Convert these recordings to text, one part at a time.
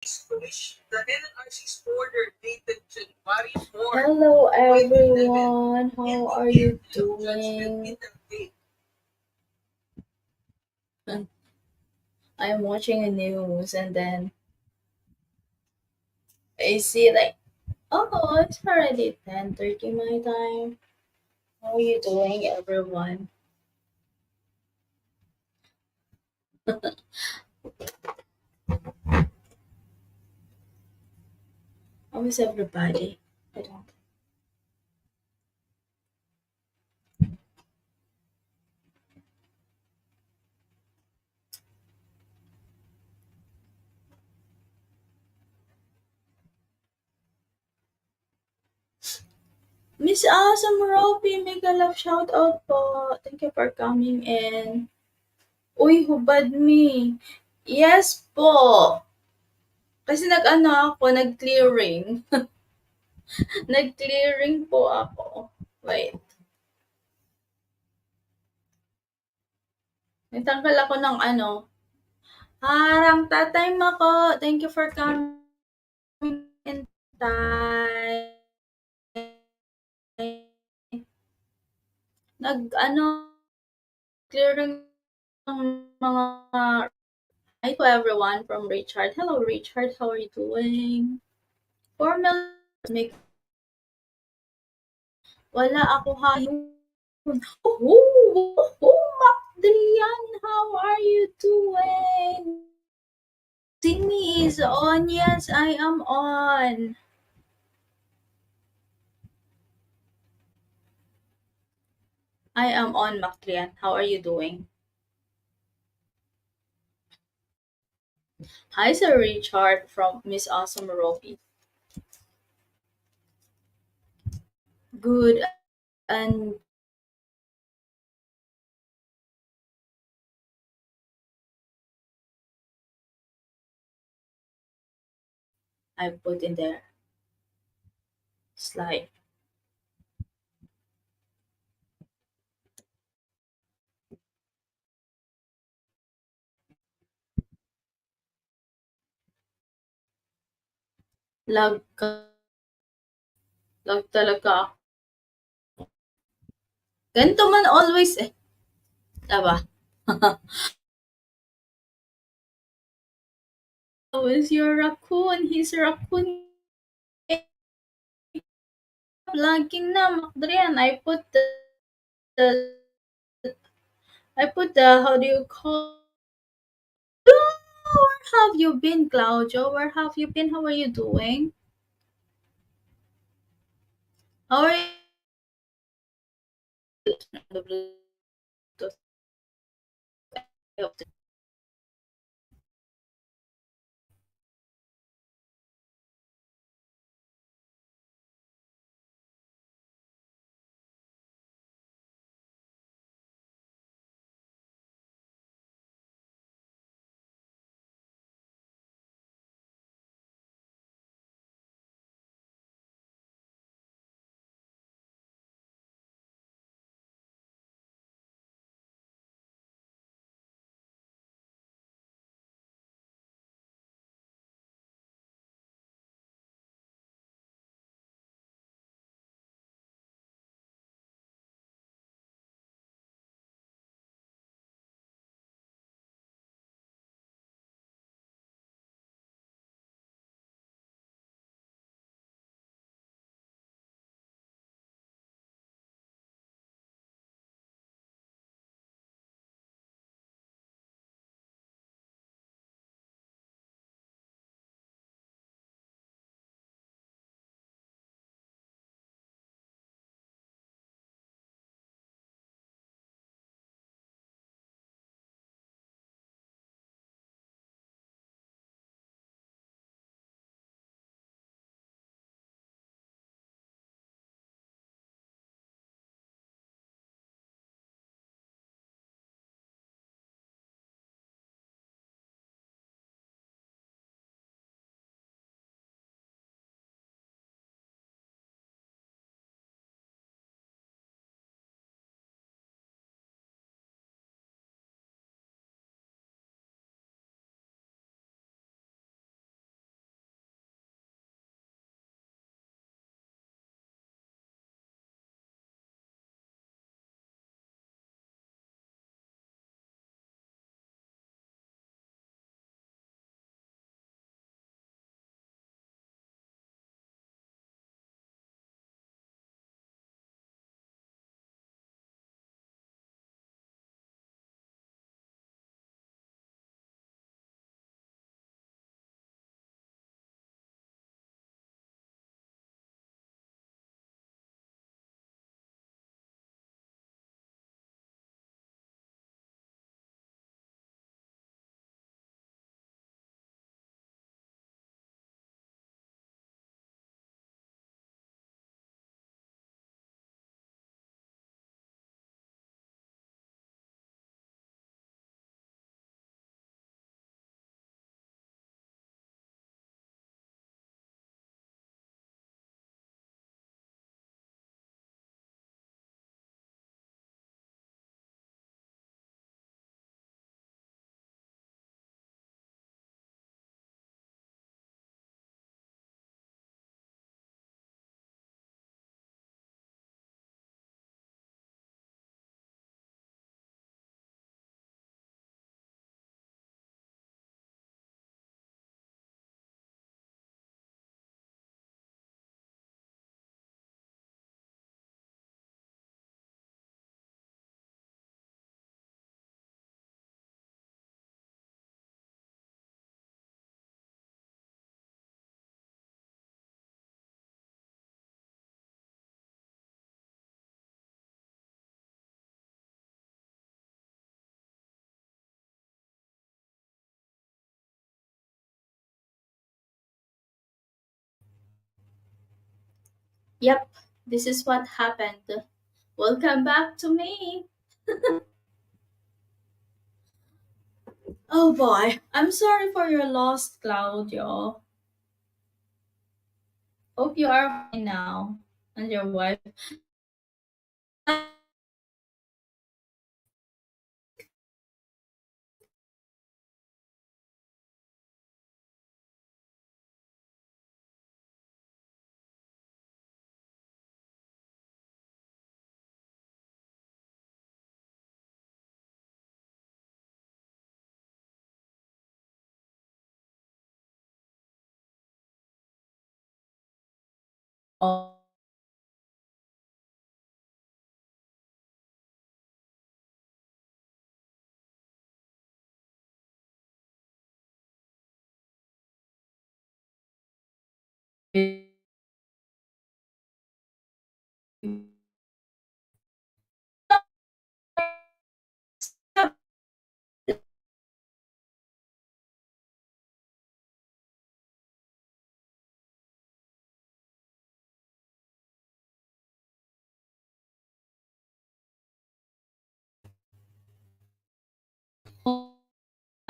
Hello everyone, how are you doing? I'm watching the news and then I see like, oh, it's already 10:30 my time. How are you doing everyone? How is everybody? I don't. Miss Awesome Ropi, mega love shout out po. Thank you for coming in. Uy, hubad me. Yes po. Kasi nag-ano ako, nag-clearing. Nag-clearing po ako. Wait. Nagtanggal ako ng ano, harang tatay mo ko. Thank you for coming in time. Nag-ano, clearing ng mga hi to everyone from Richard. Hello Richard, how are you doing? 4 million make wala ako hayun. Oh, Macdrian, how are you doing? Sydney is on. Yes, I am on. I am on, Macdrian. How are you doing? Hi, Sir Richard from Miss Awesome Ropi. Good, and I put in there slide. Lag, lag talaga. Ganito man always eh. Diba? Always your raccoon. He's a raccoon. Lagging na, Macdrian. The I put the how do you call where have you been, Claudio? Where have you been? How are you doing? How are you? Yep, this is what happened. Welcome back to me. Oh boy, I'm sorry for your loss, Claudio. Hope you are fine now. And your wife.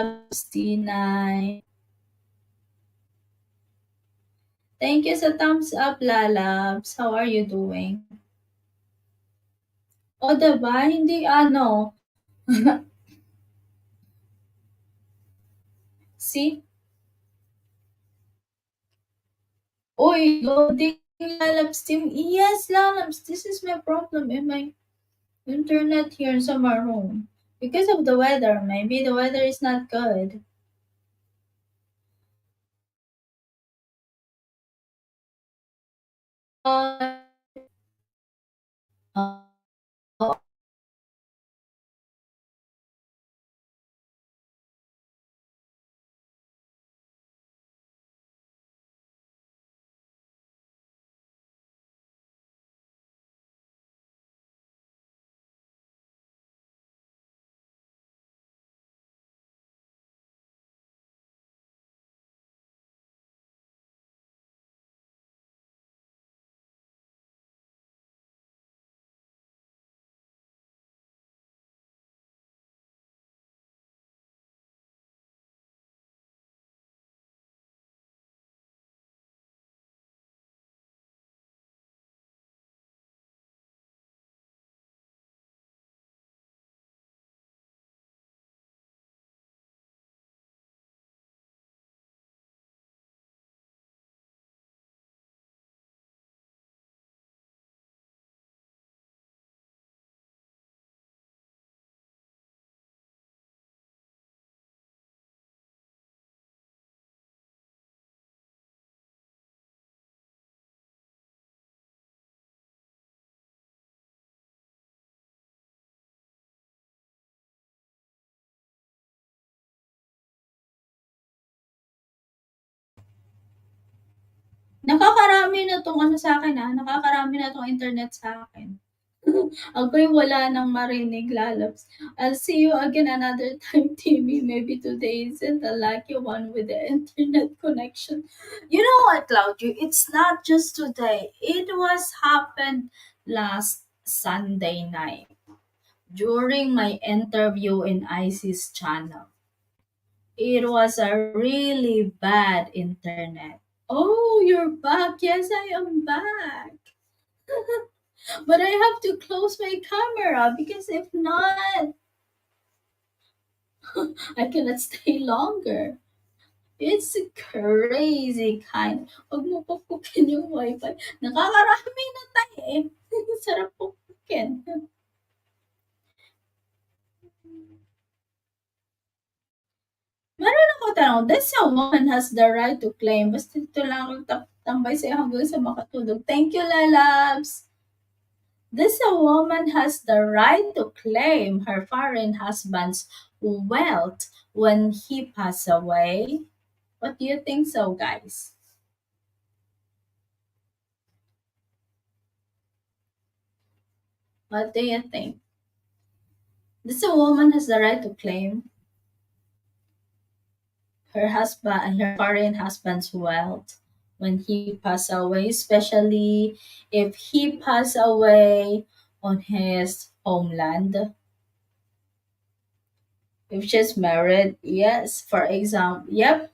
Christina. Thank you sa thumbs up, Lalabs. How are you doing? O, diba? Hindi ano. See? Uy, loading Lalabs team. Yes, Lalabs. This is my problem in my internet here in summer home. Because of the weather. Maybe the weather is not good. Uh, uh, nakakarami na tong ano sa akin nakakarami na tong internet sa akin. Ako'y wala nang marinig, Lalabs. I'll see you again another time, Timmy. Maybe today isn't the lucky one with the internet connection. You know what, Claudio? It's not just today. It was happened last Sunday night during my interview in IC's channel. It was a really bad internet. Oh, you're back. Yes, I am back. But I have to close my camera because if not, I cannot stay longer. It's crazy kind. Huwag mo pupukin yung wifi. Nakakarami na tayo eh. Sarap pupukin. Meron ako tanong, does a woman has the right to claim? Basta ito lang ang tambay sa'yo hanggang sa makatulog. Thank you, Lalabs! Does a woman has the right to claim her foreign husband's wealth when he pass away? What do you think so, guys? What do you think? Does a woman has the right to claim her husband and her foreign husband's wealth when he passed away, especially if he passed away on his homeland. If she's married, yes, for example, yep,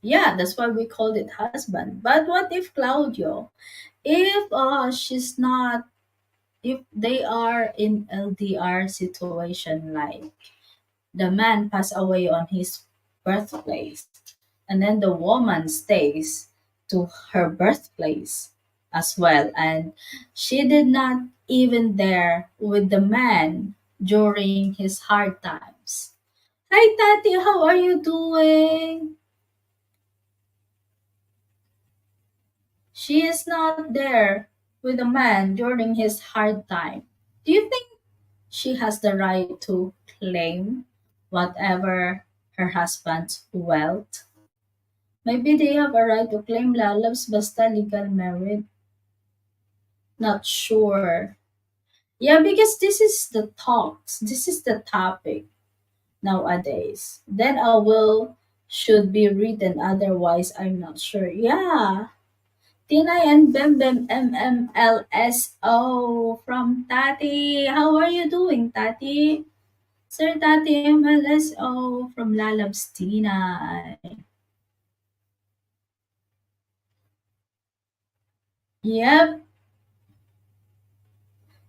yeah, that's why we called it husband. But what if Claudio? If she's not, if they are in LDR situation, like the man passed away on his birthplace, and then the woman stays to her birthplace as well, and she did not even there with the man during his hard times. Hi Tati, how are you doing? She is not there with the man during his hard time. Do you think she has the right to claim whatever her husband's wealth? Maybe they have a right to claim lalabs basta legal married. Not sure. Yeah, because this is the talks. This is the topic nowadays. Then I will should be written, otherwise I'm not sure. Yeah. Tinay and Bem Bem MMLSO from Tati. How are you doing, Tati? Sir Tati MLSO from Lalabs Tinay. Yep.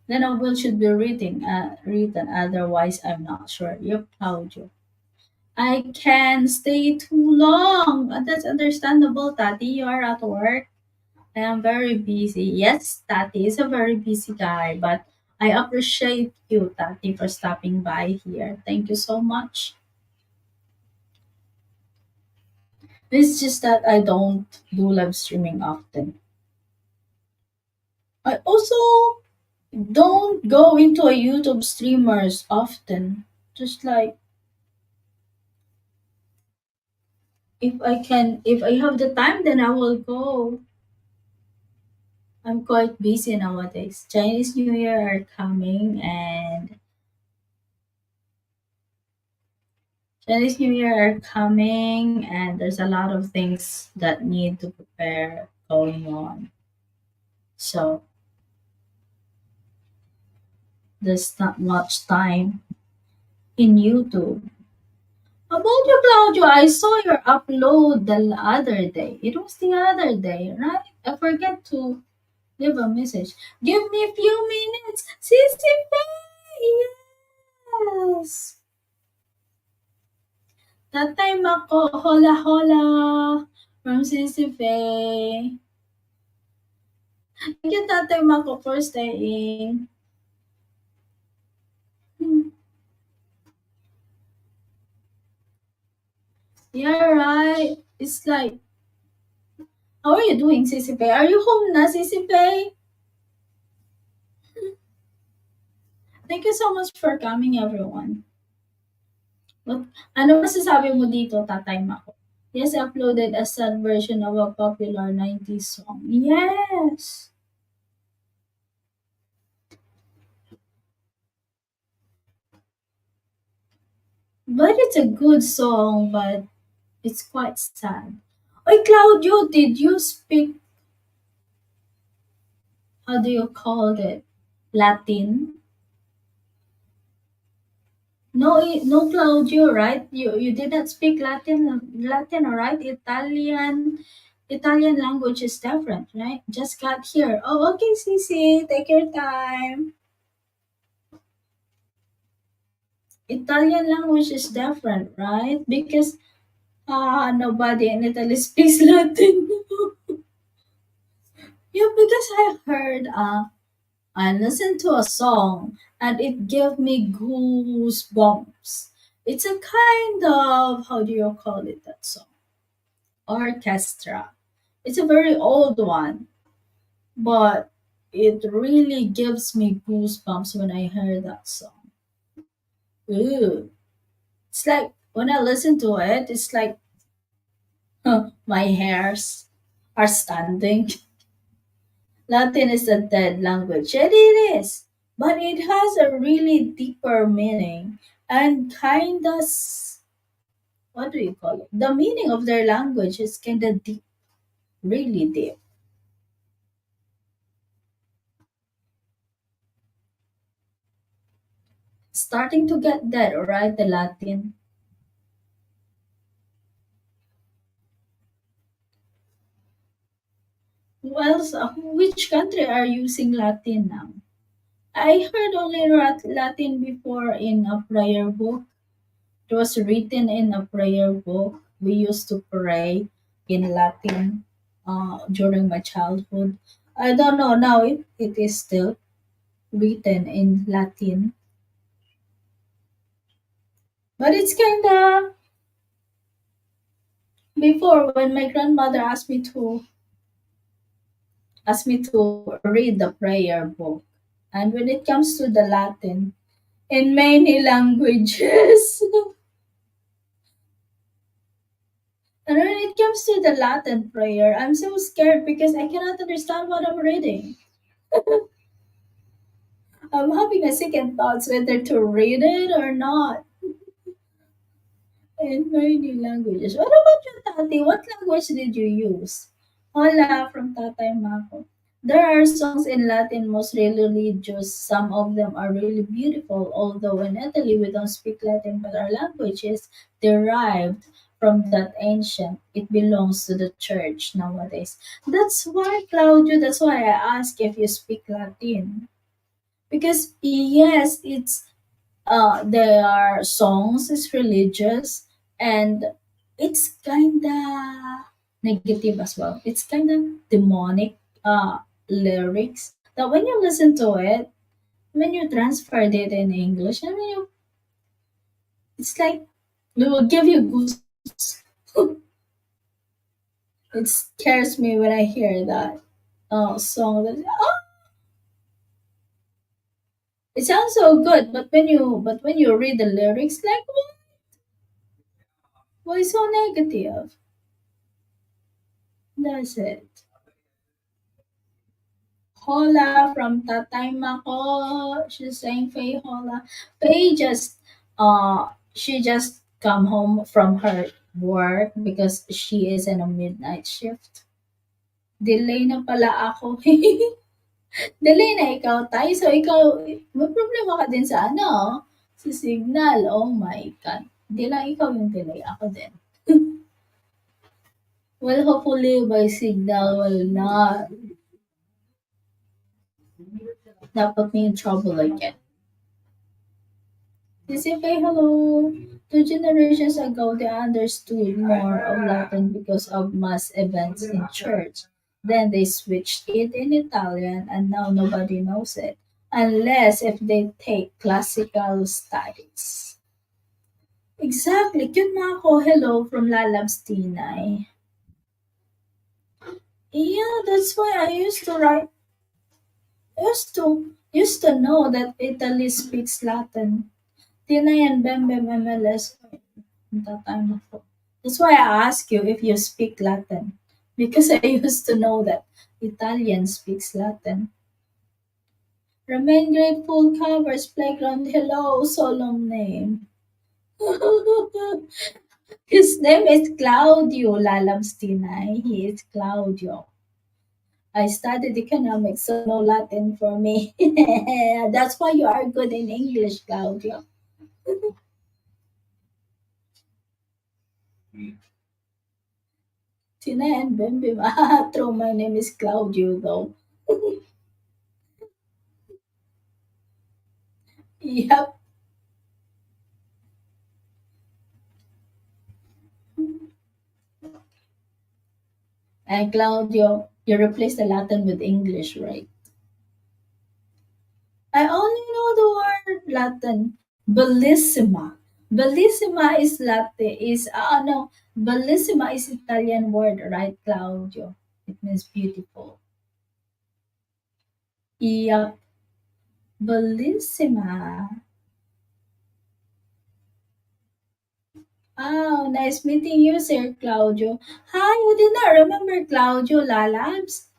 Then I will should be written, otherwise I'm not sure. Yep, Claudio. I can stay too long. That's understandable, Tati. You are at work. I am very busy. Yes, Tati is a very busy guy, but I appreciate you, Tati, for stopping by here. Thank you so much. It's just that I don't do live streaming often. I also don't go into a YouTube streamers often. Just like if I have the time, then I will go. I'm quite busy nowadays. Chinese New Year are coming, and there's a lot of things that need to prepare going on. So there's not much time in YouTube. About you, Claudio, I saw your upload the other day. It was the other day, right? I forget to leave a message. Give me a few minutes. Sissy yes! That time ako, hola hola from Sissy Faye. Thank you, Tatay Mako, for staying. Hmm. Yeah, right. It's like, how are you doing, Sissy Faye? Are you home na, Sissy Faye? Thank you so much for coming, everyone. What, ano masasabi mo dito, Tatay Mako? Yes, uploaded a sad version of a popular 90s song. Yes! But it's a good song, but it's quite sad. Oy, Claudio, did you speak, how do you call it? Latin? No, no, Claudio, right? You did not speak Latin, right? Italian language is different, right? Just got here. Oh, okay, Cece, take your time. Italian language is different, right? Because nobody in Italy speaks Latin. Yeah, because I listened to a song and it gave me goosebumps. It's a kind of, how do you call it, that song? Orchestra. It's a very old one, but it really gives me goosebumps when I hear that song. Ooh. It's like when I listen to it, it's like my hairs are standing. Latin is a dead language. And it is. But it has a really deeper meaning and kind of, what do you call it? The meaning of their language is kind of deep. really deep. Starting to get that, right? The Latin. Well, so which country are using Latin now? I heard only Latin before in a prayer book. It was written in a prayer book. We used to pray in Latin during my childhood. I don't know now if it is still written in Latin, but it's kind of before when my grandmother asked me to read the prayer book, and when it comes to the Latin in many languages. And when it comes to the Latin prayer, I'm so scared because I cannot understand what I'm reading. I'm having a second thoughts whether to read it or not in many languages. What about you, Tati? What language did you use? Hola from Tatay Mako. There are songs in Latin, most rarely just some of them are really beautiful. Although in Italy we don't speak Latin, but our language is derived from that ancient. It belongs to the church nowadays. That's why, Claudio, that's why I ask if you speak Latin. Because yes, there are songs is religious and it's kinda negative as well. It's kinda demonic lyrics that when you listen to it, when you transferred it in English, I mean it's like it will give you goosebumps. It scares me when I hear that song that it sounds so good, but when you read the lyrics like why so negative? That's it. Hola from Tatay Mako. She's saying Faye Hola. Faye she just come home from her work because she is in a midnight shift. Delay na pala ako. Delay na ikaw, Tay. So ikaw, may problema ka din sa ano, sa signal. Oh my God. Hindi lang ikaw yung delay. Ako din. Well, hopefully my signal will not put me in trouble again. They say hello. 2 generations ago, they understood more of Latin because of mass events in church. Then they switched it in Italian, and now nobody knows it, unless if they take classical studies. Exactly. Cute na ako. Hello from Lalabs Tinay. Yeah, that's why I used to know that Italy speaks Latin. Tinay and Bem Bem MLS. That time ako. That's why I ask you if you speak Latin. Because I used to know that Italian speaks Latin. Remain grateful covers playground. Hello, solemn name. His name is Claudio Lalamstinay. He is Claudio. I studied economics, so no Latin for me. That's why you are good in English, Claudio. Tina and Bim Bim. Ah, true, my name is Claudio though. Yep. And Claudio, you replace the Latin with English, right? I only know the word Latin. Bellissima. Bellissima is Latin. No. Bellissima is Italian word, right, Claudio? It means beautiful. Yep. Bellissima. Oh, nice meeting you, Sir Claudio. Hi, you did not remember Claudio Lalabs?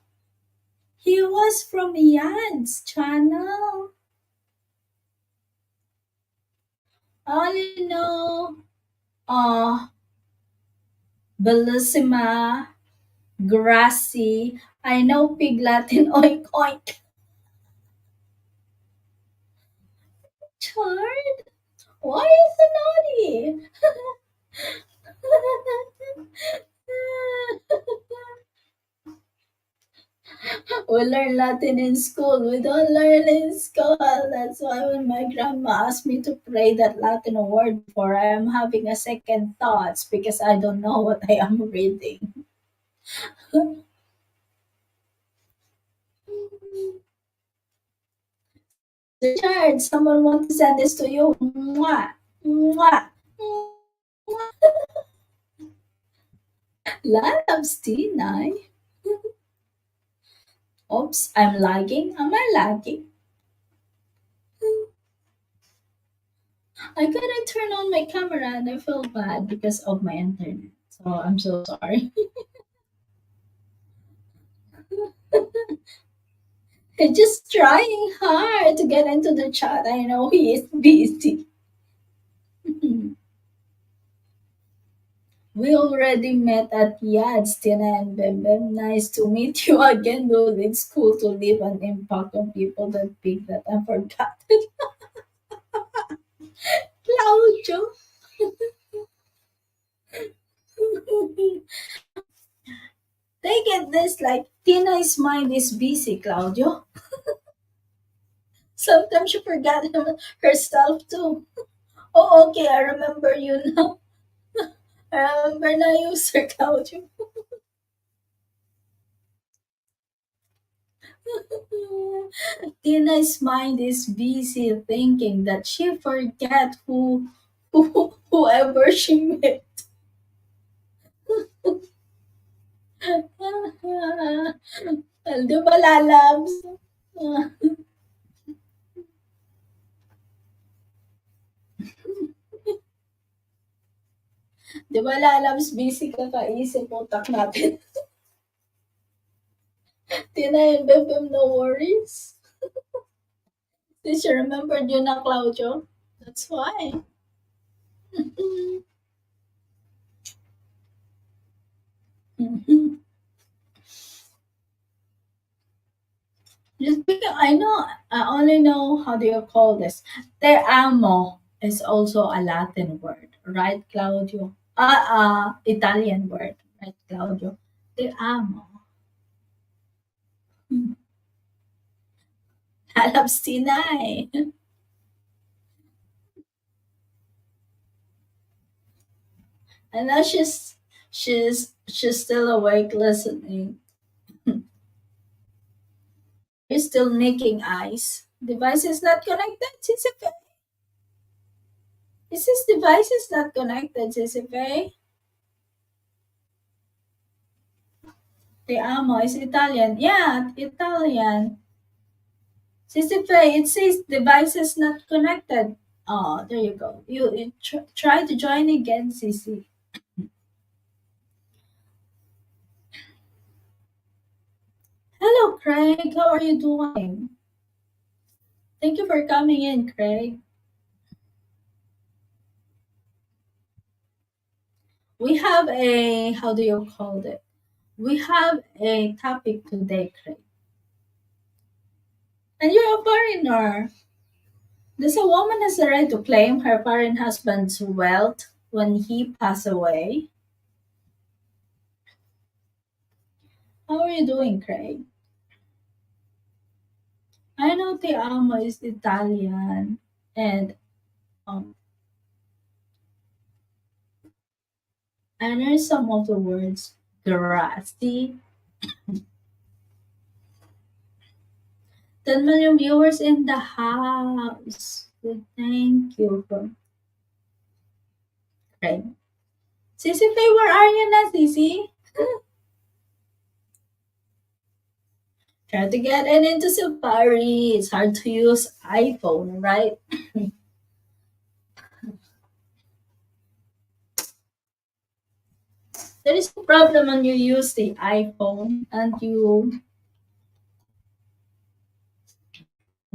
He was from Ian's channel. I only know, uh, Bellissima, Grassy. I know pig Latin oink oink. Chard? Why is it naughty? We learn Latin in school. We don't learn in school. That's why when my grandma asked me to pray that Latin word for, I am having a second thoughts because I don't know what I am reading. Richard, someone wants to send this to you. Mwah. Mwah. Loves Tina. Oops, I'm lagging. Am I lagging? I couldn't turn on my camera and I feel bad because of my internet. So I'm so sorry. He's just trying hard to get into the chat. I know he is busy. We already met at Yads, Tina and Bem Bem. Nice to meet you again, though it's cool to leave an impact on people that big that I forgot. Claudio. They get this like Tina's mind is busy, Claudio. Sometimes she forgot herself too. Oh, okay, I remember you now. I remember now you, Sir Claudio. Tina's mind is busy thinking that she forget whoever she met. Di ba, lalabs? Di ba, lalabs, busy ka kaisip utak natin. Tina and Bebem, no worries. Did you remember you na, Claudio? That's why. Just because I know, I only know how do you call this. Te amo is also a Latin word, right, Claudio? Italian word, right, Claudio? Te amo. Halap Sinai. And now she's still awake listening. He's still making eyes. Device is not connected, Sisipe. Is this device is not connected, Sisipe? Te amo is Italian. Yeah, Italian. Sisipe, it says device is not connected. Oh, there you go. You try to join again, Sisi. Hello, Craig. How are you doing? Thank you for coming in, Craig. We have a, how do you call it? We have a topic today, Craig. And you're a foreigner. Does a woman has the right to claim her foreign husband's wealth when he passed away? How are you doing, Craig? I know te amo is Italian, and um, I know some of the words. Grassy. 10 million viewers in the house. Good, thank you for Craig. Sissy Faye, where are you na, Sissy? Try to get it into Safari. It's hard to use iPhone, right? There is a problem when you use the iPhone and you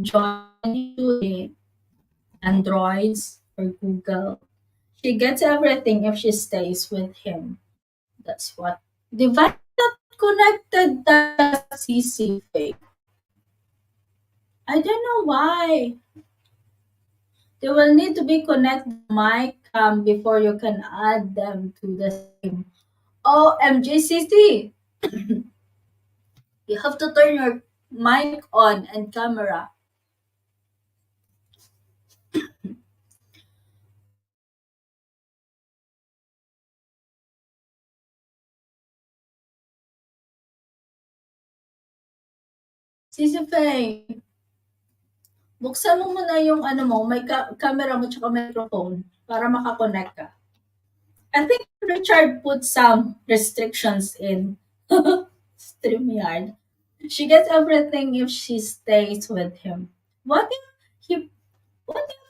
join to the Androids or Google. She gets everything if she stays with him. That's what. Device connected the CC fake. I don't know why. They will need to be connected mic before you can add them to the same. Oh, MJCC. You have to turn your mic on and camera. CC Faye, buksan mo muna yung ano mo, may camera mo tsaka microphone para makakonect ka. I think Richard put some restrictions in StreamYard. She gets everything if she stays with him. What if he what if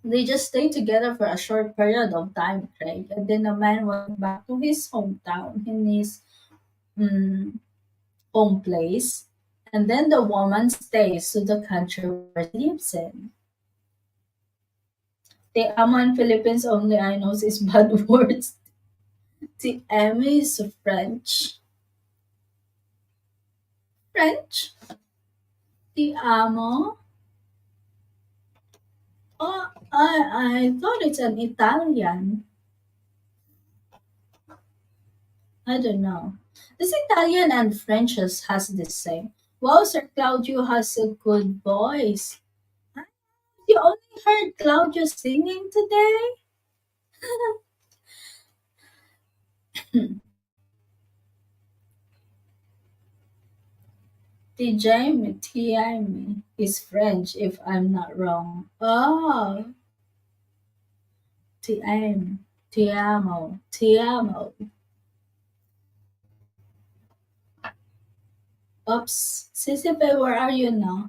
they just stay together for a short period of time, Craig? And then the man went back to his hometown, in his mm, home place. And then the woman stays to the country where she lives in. The amo in Philippines only I know is bad words. The Emmy is French. French? The amo? Oh, I thought it's an Italian. I don't know. This Italian and French has the same. Wow, Sir Claudio has a good voice. You only heard Claudio singing today? Tijaime is French, if I'm not wrong. Oh, ti amo. Oops, Sisipe, where are you now?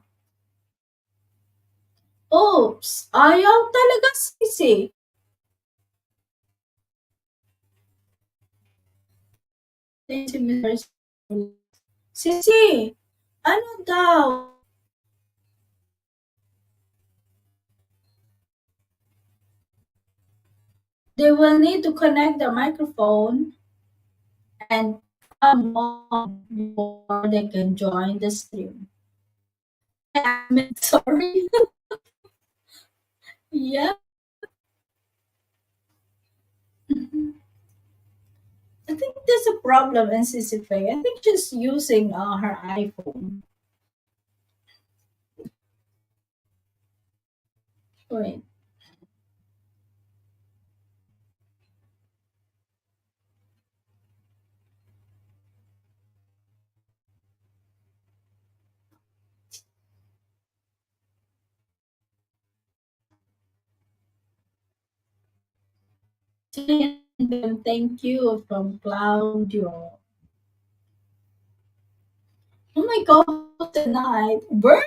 Oops, ayaw talaga sisi. Sisi, ano daw? They will need to connect the microphone and come on before they can join the stream. I'm sorry. Yeah. I think there's a problem in Sisipe. I think she's using her iPhone. Wait. Thank you from Claudio. Oh my god, tonight. Bird?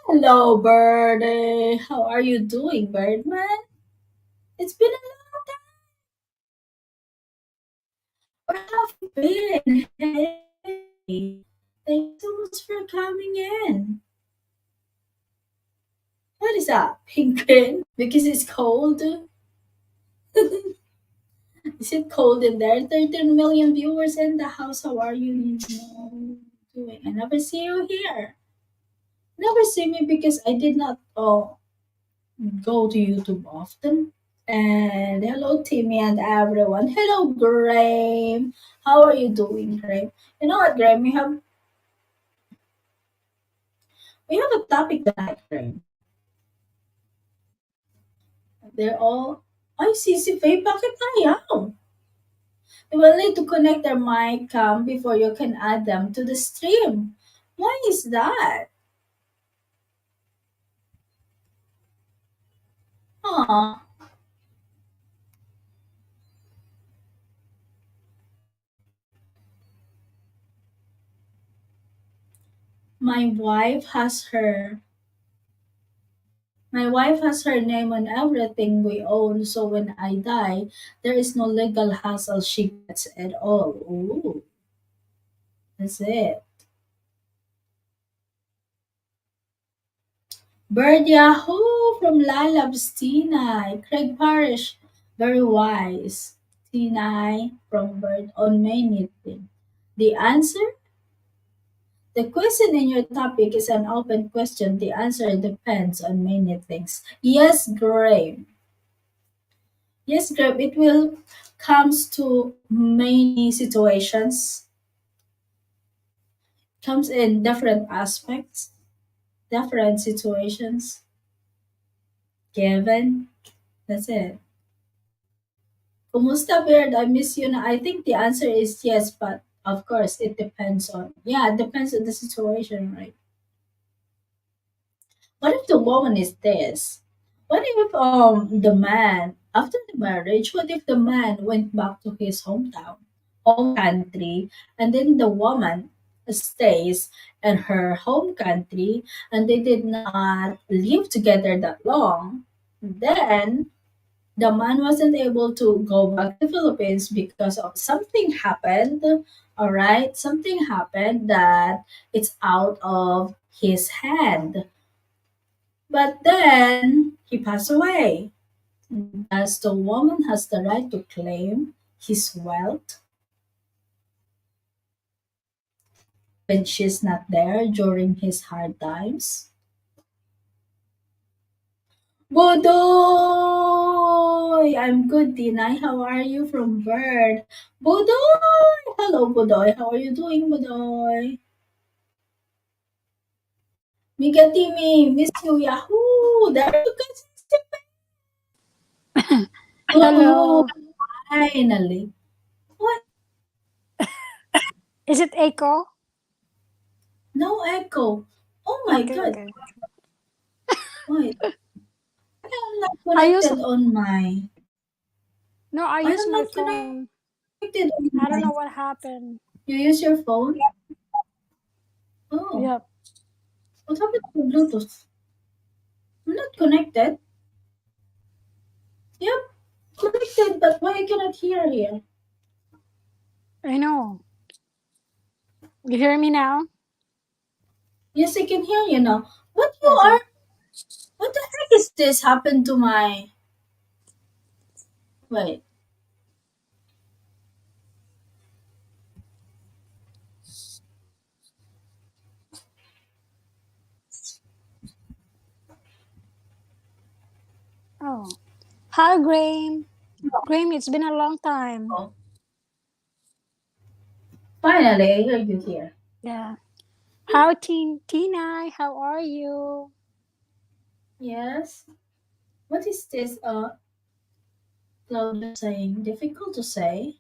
Hello, Birdie. How are you doing, Birdman? It's been a long time. Where have you been? Hey. Thanks so much for coming in. What is that? Penguin? Because it's cold? Is it cold in there? 13 million viewers in the house. How are you doing? I never see you here. Never see me because I did not go to YouTube often. And hello, Timmy and everyone. Hello, Graham. How are you doing, Graham? You know what, Graham? We have a topic tonight, Graham. They're all. Ay, si Faye, bakit ayaw? You will need to connect their mic cam before you can add them to the stream. Why is that? Aw, my wife has her my wife has her name on everything we own, so when I die, there is no legal hassle she gets at all. Ooh, that's it. Bird Yahoo from Lalabs Tinay. Craig Parish, very wise. Tinay from Bird on many things. The answer? The question in your topic is an open question. The answer depends on many things. Yes, Graham. Yes, Graham, it will comes to many situations, comes in different aspects, different situations, given. That's it. Kumusta, Beard? I miss you na. I think the answer is yes, but of course it depends on, yeah, it depends on the situation, right? What if the woman is this? What if the man after the marriage, what if the man went back to his hometown, home country, and then the woman stays in her home country and they did not live together that long? Then the man wasn't able to go back to the Philippines because of something happened. All right, something happened that it's out of his hand. But then he passed away. Does the woman has the right to claim his wealth when she's not there during his hard times? Bodoy! I'm good, Dinay. How are you from Bird? Bodoy! Hello, Bodoy. How are you doing, Bodoy? Migatimi, miss you, Yahoo! There you go. Oh, Hello. finally. What? Is it echo? No echo. Oh my Okay, god. okay. Wait. I'm not I use connected on my. no, I use I'm my not phone. connected on I don't my. know what happened. You use your phone? Oh, Yep. what happened to Bluetooth? I'm not connected. Yep, connected, but why I cannot hear here? I know. You hear me now? Yes, I can hear you now. What you Okay. are? What the heck is this happened to my? Wait. Oh. Hi, Graham. Graham, it's been a long time. Oh, finally, I hear you here. Yeah. How Tina? How are you? Yes. What is this? Claudia saying difficult to say.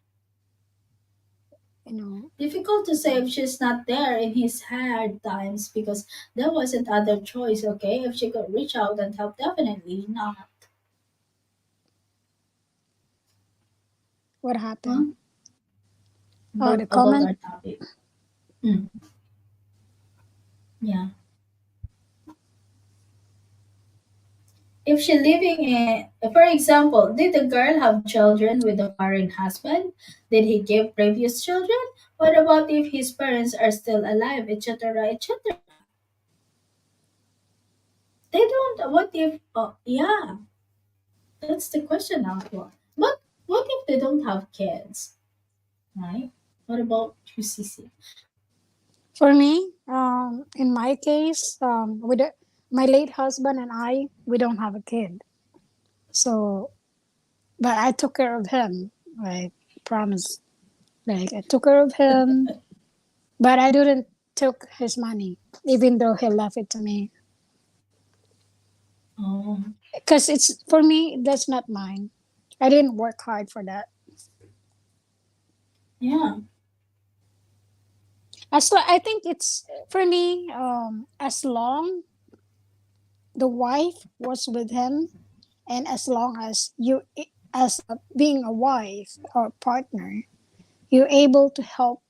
You know. Difficult to say if she's not there in his hard times because there wasn't other choice, okay? If she could reach out and help, definitely not. What Huh? happened? Oh, But the about comment? our topic. Mm, yeah. If she living in, for example, did the girl have children with a foreign husband? Did he give previous children? What about if his parents are still alive, etc., etc.? They don't. What if? Yeah, that's the question now. But what if they don't have kids? Right? What about you, Sisi? For me, in my case, my late husband and I, we don't have a kid. So, but I took care of him. Like, promise. Like, I took care of him. But I didn't took his money, even though he left it to me. Oh, Because it's for me, that's not mine. I didn't work hard for that. yeah. I think it's for me. As long the wife was with him, and as long as being a wife or partner, you're able to help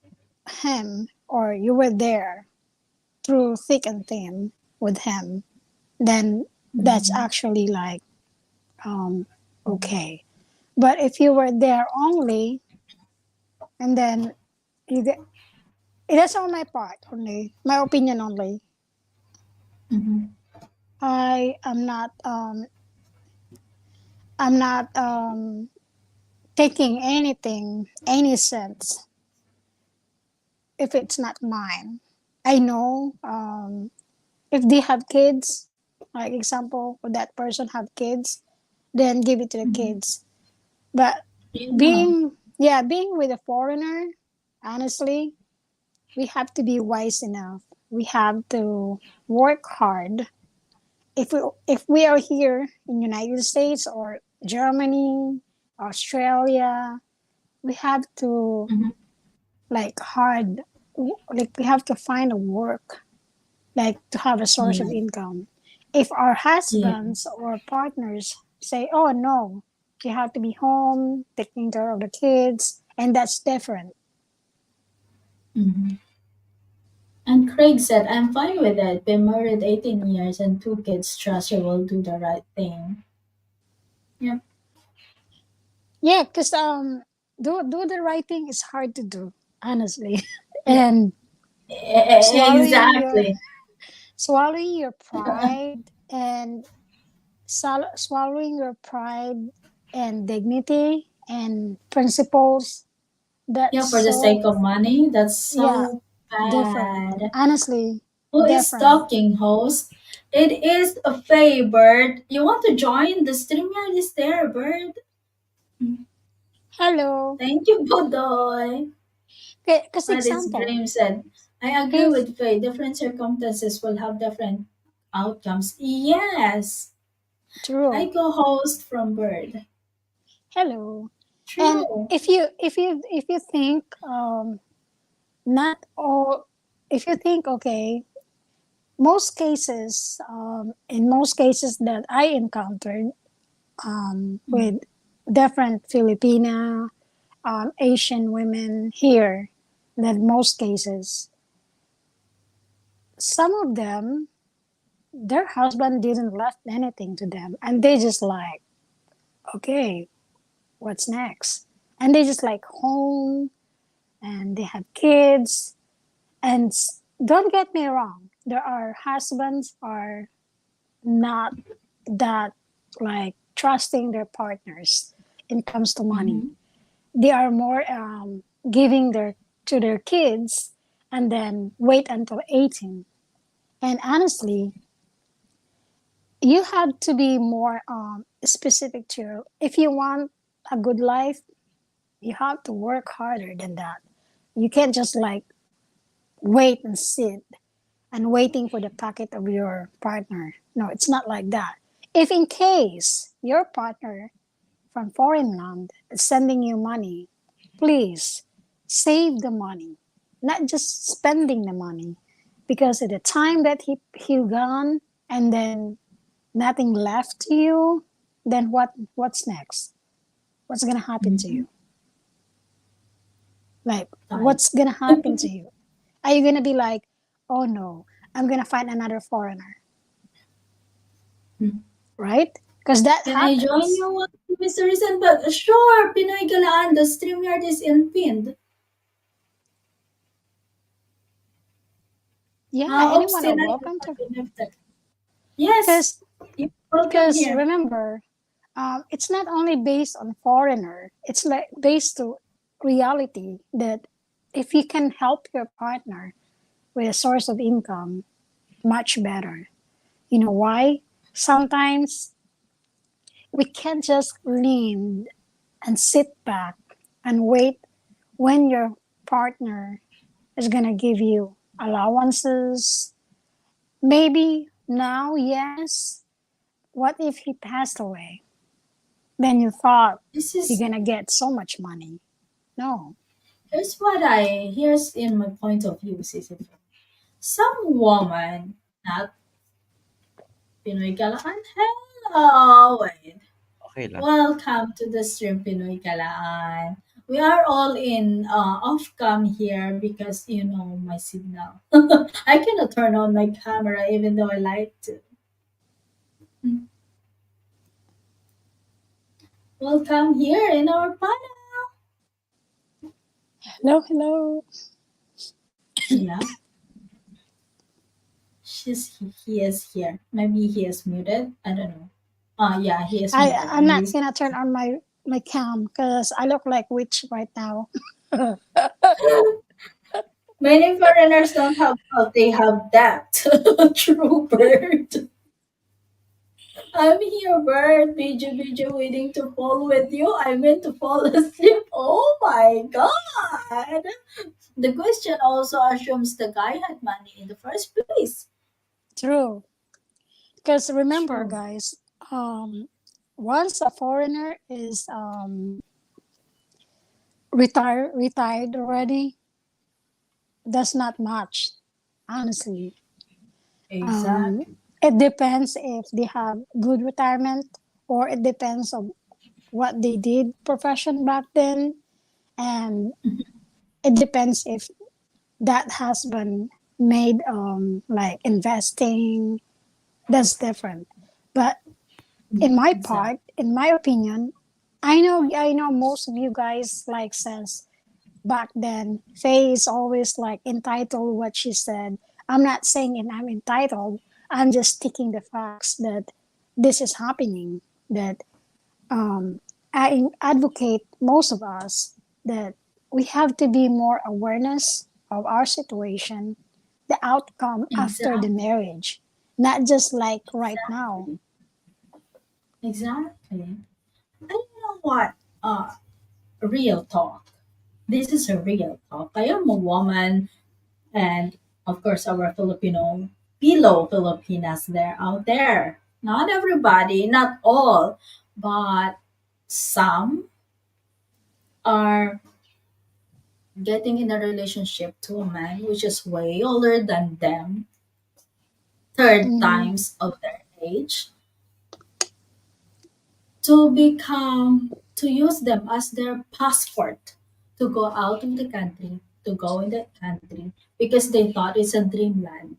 him, or you were there through thick and thin with him, then that's Mhm. actually like um okay. But if you were there only, and then you get, that's on my part only, my opinion only. Mhm. I am not I'm not taking anything, any sense if it's not mine. I know if they have kids, like example, if that person have kids, then give it to the Mhm. kids. But Yeah. being with a foreigner, honestly, we have to be wise enough. We have to work hard. If we are here in United States or Germany, Australia, we have to Mhm. like hard like we have to find a work like to have a source of Yeah. income. If our Yeah. husbands or partners say, "Oh no, you have to be home taking care of the kids," and that's different. Mhm. And Craig said, I'm fine with it. Been married 18 years and two kids. Trust you will do the right thing. Yep. Yeah, because do the right thing is hard to do, honestly. Yeah. And swallowing your Exactly. swallowing your pride and swallowing your pride and dignity and principles, Yeah, that's for the sake so, of money, that's yeah, so different, bad. honestly, Who is different. talking, host? It is a Faye Bird. You want to join? The StreamYard is there, Bird. Mm. Hello. Thank you, Budoy. Because But it's example, Dream said, I agree if with Faye. Different circumstances will have different outcomes. Yes. Hi, true. co-host from Bird. Hello. And True. if you think not all, if you think, okay, most cases, in most cases that I encountered, Mhm. with different Filipina, Asian women here, that most cases, some of them, their husband didn't left anything to them, and they just like, okay, what's next? And they just like home, and they have kids, and don't get me wrong, there are husbands are not that like trusting their partners in comes to money. Mhm. They are more giving their to their kids and then wait until 18. And honestly, you have to be more specific to, if you want a good life, you have to work harder than that. You can't just like wait and sit and waiting for the pocket of your partner. No, it's not like that. If in case your partner from foreign land is sending you money, please save the money, not just spending the money. Because at the time that he gone and then nothing left to you, then what's next? What's gonna happen to Mhm. you? Like Time. what's gonna happen to you? Are you gonna be like, oh no, I'm gonna find another foreigner, Mhm. right? Because that Can I join happens. you, Mr. Reason? But sure, Pinoy Galaan, the StreamYard is in pinned. Yeah, Oops, anyone are did I welcome to. be lifted? Yes, Because you're welcome because here. remember, it's not only based on foreigner. It's like based to reality that if you can help your partner with a source of income, much better. You know why? Sometimes we can't just lean and sit back and wait when your partner is gonna give you allowances. Maybe now, yes. What if he passed away? Then you thought This you're is gonna get so much money. No. here's in my point of view, Sissy. Some woman, not Pinoy Galaan. Hello, wait. Okay lang. Welcome to the stream, Pinoy Galaan. We are all in off cam here because you know my signal. I cannot turn on my camera even though I like to. Mm. Welcome here in our panel. Hello, hello. Yeah, he is here. Maybe he is muted. I don't know. Yeah, he is muted I'm and not he's gonna turn on my cam because I look like witch right now. Many foreigners don't have wealth, they have debt. True, Bird. I'm here, Bird. Biju waiting to fall with you. I meant to fall asleep. Oh my god. The question also assumes the guy had money in the first place. True. Because remember, True. guys, once a foreigner is retired already, that's not much, honestly. Um, Exactly. it depends if they have good retirement, or it depends on what they did profession back then, and it depends if that has been made like investing. That's different. But in my Exactly. part, in my opinion, I know most of you guys like says back then Faye is always like entitled what she said. I'm not saying and I'm entitled. I'm just sticking the facts that this is happening. That I advocate most of us that we have to be more awareness of our situation, the outcome after the Exactly. marriage, not just like right now. Exactly. And you know what? Real talk. This is a real talk. I am a woman, and of course, our Filipino pillow Filipinas there out there. Not everybody, not all, but some are getting in a relationship to a man which is way older than them, third Mm-hmm. times of their age, to become to use them as their passport to go out of the country, to go in that country because they thought it's a dreamland,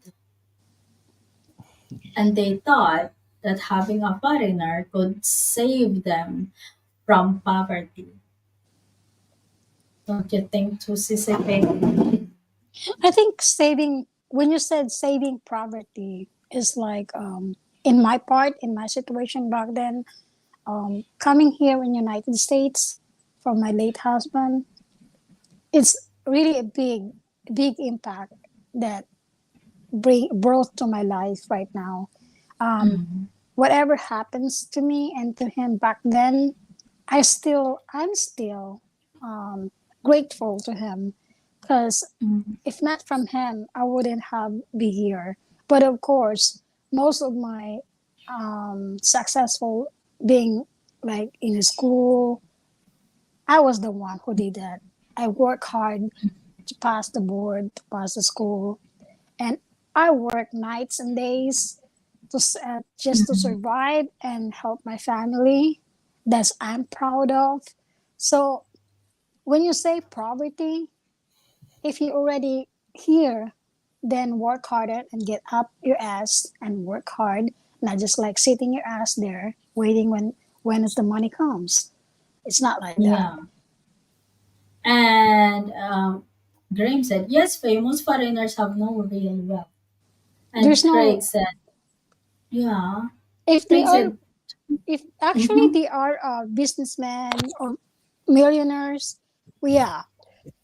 and they thought that having a foreigner could save them from poverty. Don't you think to Sisipe? I think saving, when you said saving poverty, is like in my part, in my situation back then, coming here in United States from my late husband, it's really a big impact that bring brought to my life right now. Um, Mm, Whatever happens to me and to him back then, I'm still um, grateful to him, because mm, if not from him, I wouldn't have be here. But of course, most of my successful being like in school, I was the one who did that. I worked hard to pass the board, to pass the school, and I work nights and days just to mm, survive and help my family. That's I'm proud of. So when you say poverty, if you already here, then work harder and get up your ass and work hard, not just like sitting your ass there waiting when the money comes. It's not like that. yeah. And Graham said, yes, famous foreigners have no real wealth. And There's Craig no, said, yeah. if they Craig are, said, if actually mm-hmm, they are businessmen or millionaires, well, yeah,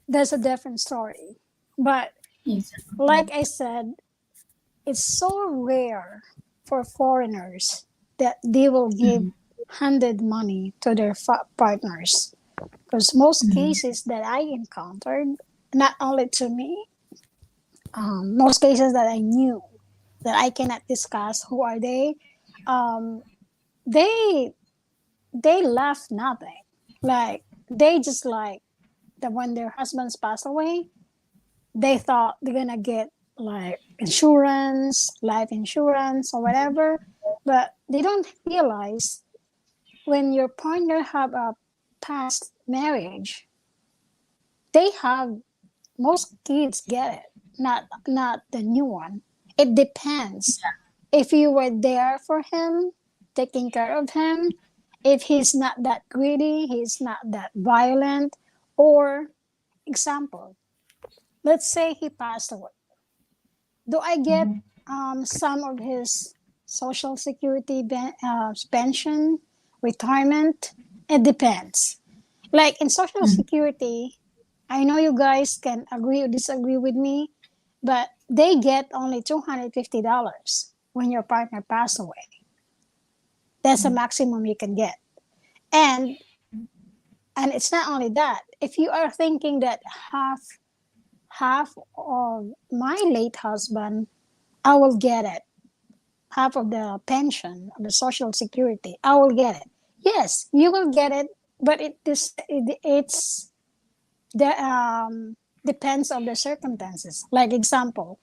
that's a different story. But exactly. like I said, it's so rare for foreigners that they will give Mm, handed money to their partners. Because most mm, cases that I encountered, not only to me, most cases that I knew that I cannot discuss who are they, um, they they left nothing. Like they just like that when their husbands pass away, they thought they're gonna get like insurance, life insurance or whatever, but they don't realize when your partner have a past marriage, they have, most kids get it, not the new one. It depends if you were there for him, taking care of him, if he's not that greedy, he's not that violent, or example, let's say he passed away. Do I get mm, some of his social security pension, retirement? It depends. Like in social mm, security, I know you guys can agree or disagree with me, but they get only $250 when your partner passed away. That's the maximum you can get. And and it's not only that. If you are thinking that half of my late husband, I will get it. Half of the pension, of the social security, I will get it. Yes, you will get it, but it's the depends on the circumstances. Like example,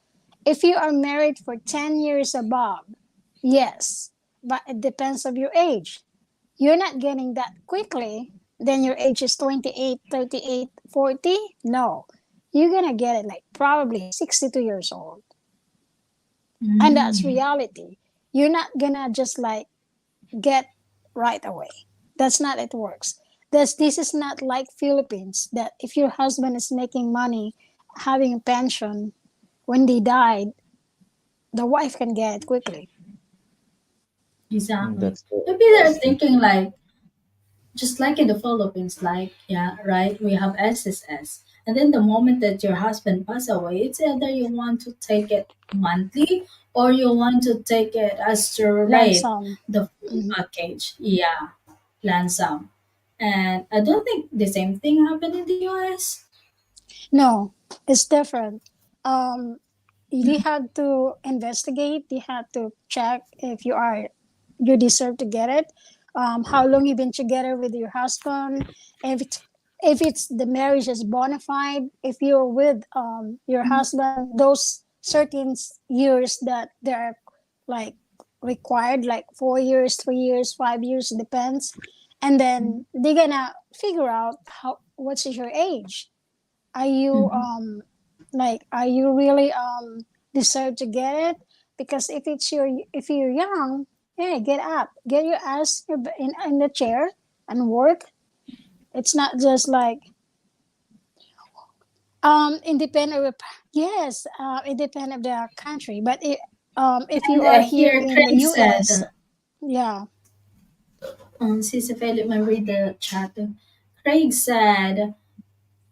if you are married for 10 years above, yes, but it depends of your age. You're not getting that quickly. Then your age is 28, 38, 40. No, you're gonna get it like probably 62 years old. And that's Mm. reality. You're not gonna just like get right away. That's not it works. This is not like Philippines that if your husband is making money, having a pension, when they died, the wife can get it quickly. Exactly. That's the Maybe they're interesting thinking like, just like in the Philippines, like, yeah, right, we have SSS. And then the moment that your husband pass away, it's either you want to take it monthly or you want to take it as your Lump rate, sum. the full Mhm. package. Yeah, plan sum. And I don't think the same thing happened in the US. No, it's different. You have to investigate. You have to check if you deserve to get it. How long you've been together with your husband? If it's the marriage is bona fide. If you're with your husband, those certain years that they're like required, like 4 years, 3 years, 5 years, depends. And then they're gonna figure out how what's your age. Are you Mhm. are you really deserve to get it? Because if you're young, hey, get up, get your ass in the chair and work. It's not just like independent of, yes, independent of the country, but if you And are here here in the Craig US, said, yeah. Sis, if I let me read the chat. Craig said,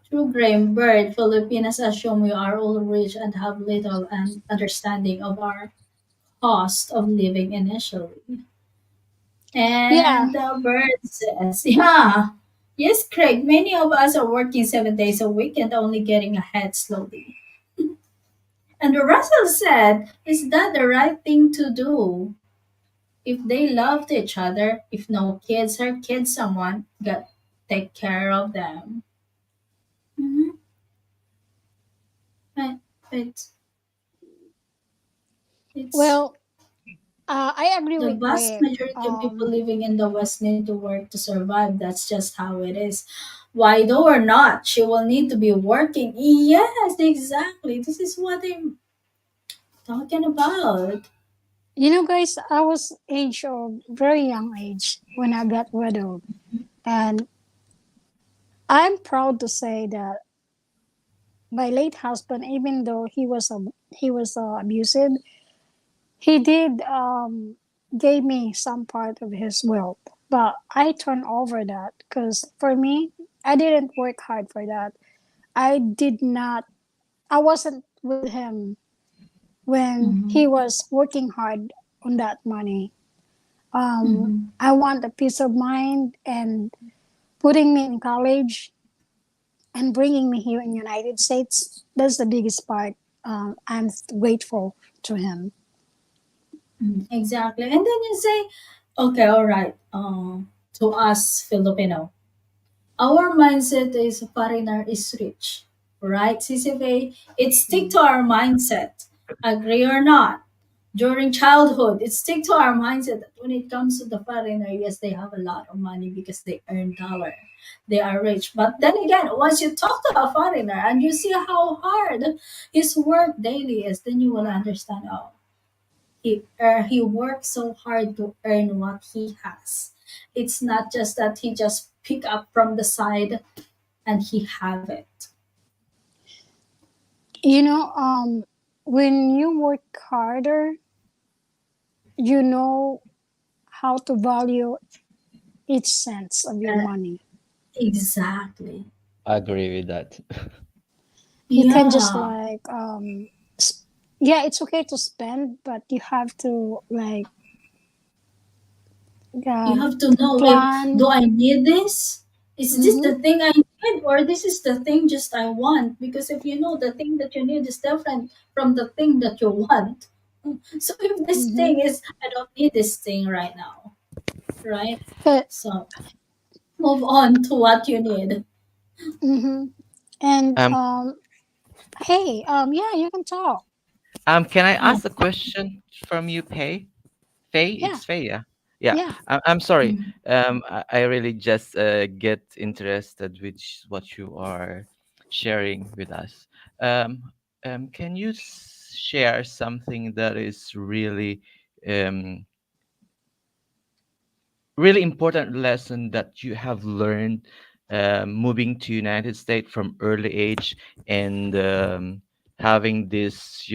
through Graham Bird, Filipinas assume we are all rich and have little understanding of our cost of living initially. Yeah, And the bird says, yeah, yes, Craig, many of us are working 7 days a week and only getting ahead slowly. And Russell said, is that the right thing to do? If they loved each other, if no kids or kids, someone got take care of them. Mm-hmm. But it's it's well, I agree the with vast Craig. majority of people living in the West need to work to survive. That's just how it is. Why though or not, she will need to be working. Yes, exactly. This is what I'm talking about. You know, guys, I was age of very young age when I got widowed, and I'm proud to say that my late husband, even though he was abusive, he did gave me some part of his wealth. But I turned over that because for me, I didn't work hard for that. I did not. I wasn't with him when he Mm-hmm. was working hard on that money. Mm-hmm. I want a peace of mind and putting me in college and bringing me here in the United States. That's the biggest part. I'm grateful to him. Exactly. And then you say, okay, all right. To us Filipino, our mindset is foreigner is rich, right? CCFA, it's stick to our mindset. Agree or not? During childhood, it's stick to our mindset that when it comes to the foreigner, yes, they have a lot of money because they earn dollar. They are rich. But then again, once you talk to a foreigner and you see how hard his work daily is, then you will understand, oh, he works so hard to earn what he has. It's not just that he just pick up from the side and he have it. You know, when you work harder, you know how to value each cent of your Uh, money. exactly. I agree with that. You can just Yeah, like s- yeah, it's okay to spend, but you have to like you um have to know if do plan. I need this? Is this Mm-hmm, the thing I need or this is the thing just I want? Because if you know the thing that you need is different from the thing that you want. So if this mm-hmm. thing is I don't need this thing right now, right? But So move on to what you need. mm-hmm. And Um, hey, yeah, you can talk. can I Oh, ask a question from you, Pei? Faye, Yeah, it's Faye, yeah. Yeah, yeah. I'm sorry. mm. I really just get interested with what you are sharing with us. Um, can you share something that is um, really important lesson that you have learned moving to United States from early age and having this,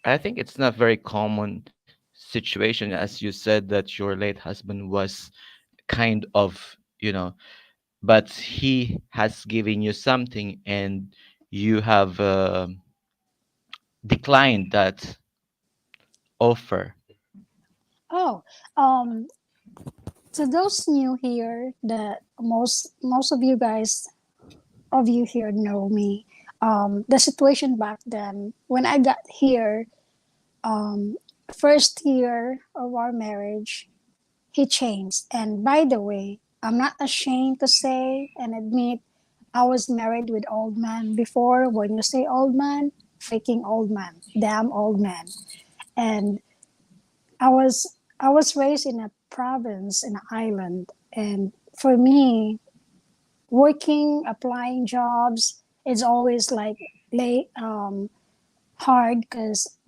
I think it's not very common situation, as you said that your late husband was kind of, but he has given you something and you have declined that offer. Oh, um, to those new here, that most of you here know me. The situation back then when I got here, um, first year of our marriage, he changed. And by the way, I'm not ashamed to say and admit I was married with old man before. When you say old man, freaking old man, damn old man. And I was raised in a province in an island, and for me, working, applying jobs, it's always like late, hard because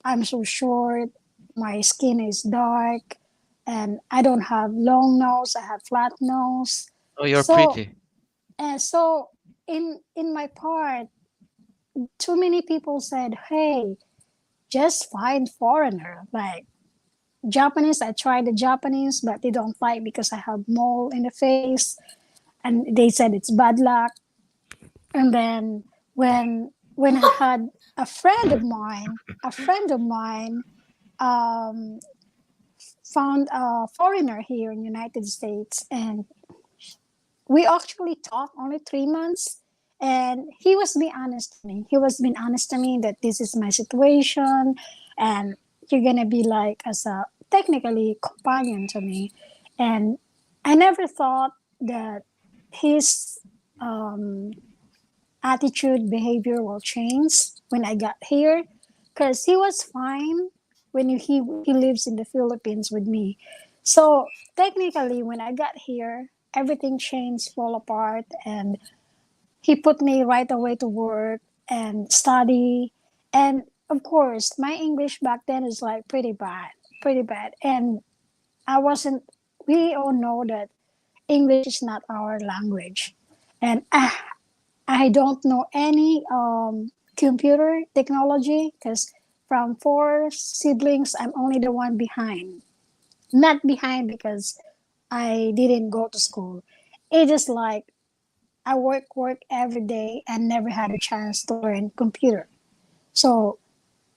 I'm so short, my skin is dark, and I don't have long nose. I have flat nose. Oh, you're So pretty. and so in my part, too many people said, "Hey, just find foreigner." Like Japanese, I tried the Japanese, but they don't like because I have mole in the face, and they said it's bad luck. And then when I had a friend of mine um, found a foreigner here in United States, and we actually talked only 3 months. And he was being honest to me. He was being honest to me that this is my situation, and you're gonna be like as a technically companion to me. And I never thought that his um, attitude, behavior will change when I got here, because he was fine when he lives in the Philippines with me. So technically, when I got here, everything changed, fall apart, and he put me right away to work and study. And of course, my English back then is like pretty bad, pretty bad. And I wasn't. We all know that English is not our language, and I don't know any computer technology because from four siblings, I'm only the one behind. Not behind because I didn't go to school. It is like I work every day and never had a chance to learn computer. So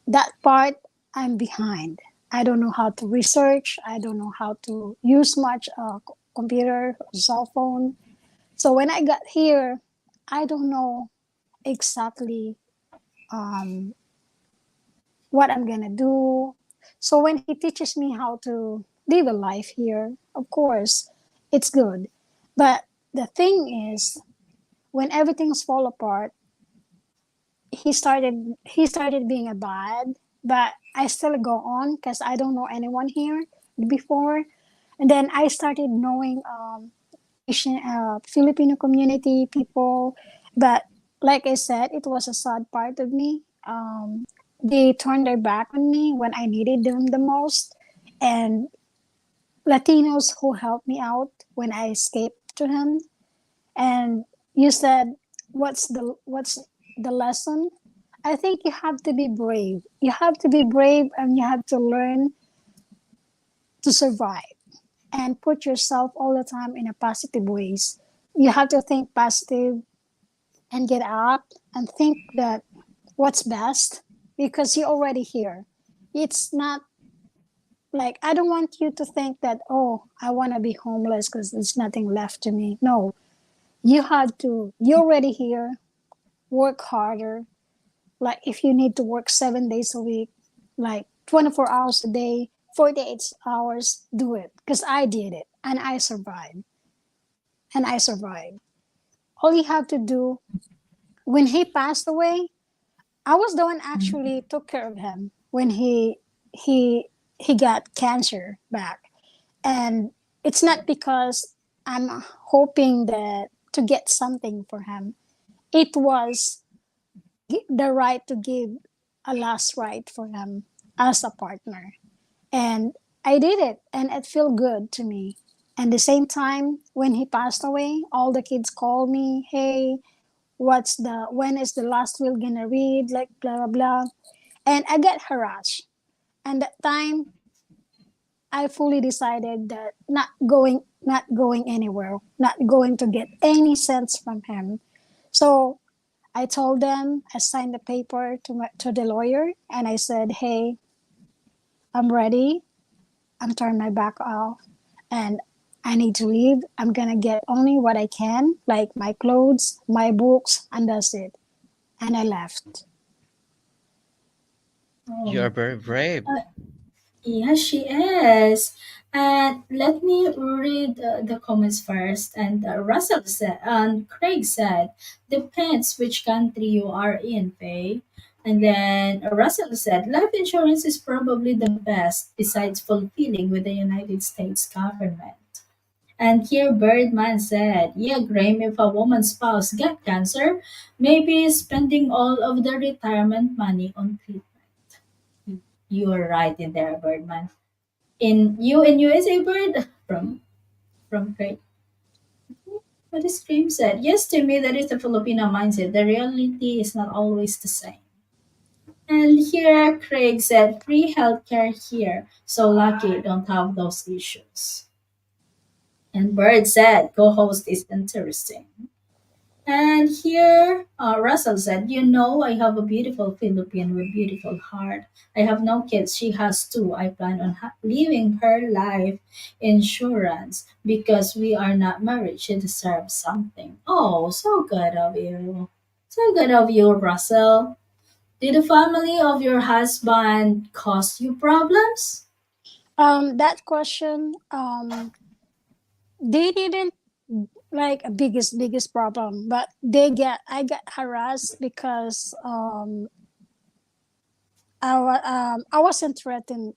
that part, I'm behind. I don't know how to research. I don't know how to use much computer, cell phone. So when I got here, I don't know exactly um, what I'm gonna do. So when he teaches me how to live a life here, of course, it's good. But the thing is, when everything's fall apart, he started being a bad. But I still go on because I don't know anyone here before. And then I started knowing Asian, Filipino community people. But like I said, it was a sad part of me. They turned their back on me when I needed them the most. And Latinos who helped me out when I escaped to him. And you said, what's the lesson? I think you have to be brave. You have to be brave, and you have to learn to survive and put yourself all the time in a positive ways. You have to think positive and get up and think that what's best because you're already here. It's not like I don't want you to think that, oh, I want to be homeless because there's nothing left to me. No, you have to, you're already here, work harder. Like if you need to work 7 days a week, like 24 hours a day, 48 hours, do it. Because I did it and I survived. And I survived. All you have to do, when he passed away, I was the one actually took care of him when he he got cancer back. And it's not because I'm hoping that to get something for him. It was the right to give a last right for him as a partner. And I did it and it felt good to me. And the same time when he passed away, all the kids called me, hey, what's the when is the last will gonna read? Like blah blah blah. And I get harassed. And that time I fully decided that not going anywhere, not going to get any sense from him. So I told them, I signed the paper to the lawyer, and I said, "Hey, I'm ready. I'm turning my back off, and I need to leave. I'm gonna get only what I can, like my clothes, my books, and that's it." And I left. You are Oh. very brave. Uh, yes, she is. And let me read the comments first. And Russell said, and Craig said, depends which country you are in, Faye. And then Russell said, life insurance is probably the best besides fulfilling with the United States government. And here Birdman said, yeah, Graham, if a woman's spouse got cancer, maybe spending all of the retirement money on treatment. You are right in there, Birdman. In USA, Bird from Craig. What is Cream said? Yes, to me that is the Filipino mindset. The reality is not always the same. And here Craig said, free healthcare here. So lucky don't have those issues. And Bird said, co-host is interesting. And here, Russell said, you know, I have a beautiful Philippine with beautiful heart. I have no kids. She has two. I plan on leaving her life insurance because we are not married. She deserves something. Oh, so good of you. So good of you, Russell. Did the family of your husband cause you problems? That question, they didn't like a biggest problem, but I got harassed because I wasn't threatened.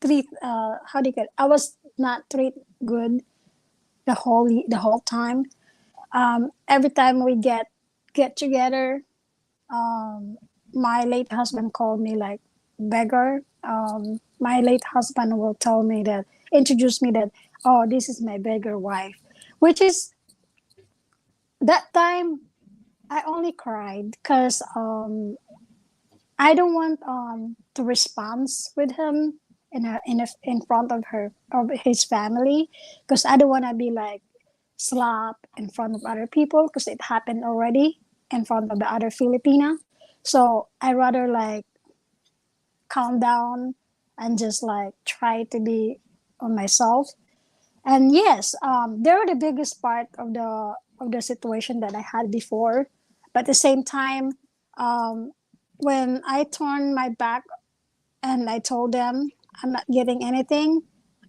Treat how do you get? I was not treated good the whole time. Every time we get together, um, my late husband called me like beggar. My late husband will tell me that introduce me that, oh, this is my beggar wife, which is that time I only cried because I don't want to respond with him in front of her of his family because I don't want to be like slap in front of other people because it happened already in front of the other Filipina. So I rather like calm down and just like try to be on myself. And yes, they were the biggest part of the situation that I had before. But at the same time, um, when I turned my back and I told them I'm not getting anything,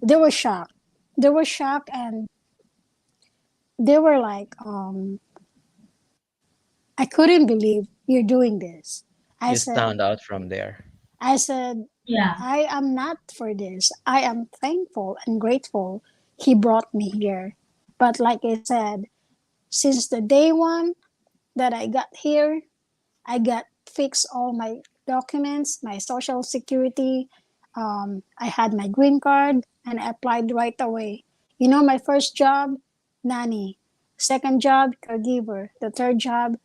they were shocked. They were shocked and they were like, I couldn't believe you're doing this. I You said, stand out from there. I said, Yeah. I am not for this. I am thankful and grateful he brought me here. But like I said, since the day one that I got here, I got fixed all my documents, my social security. I had my green card and I applied right away. You know, my first job, nanny. Second job, caregiver. The third job,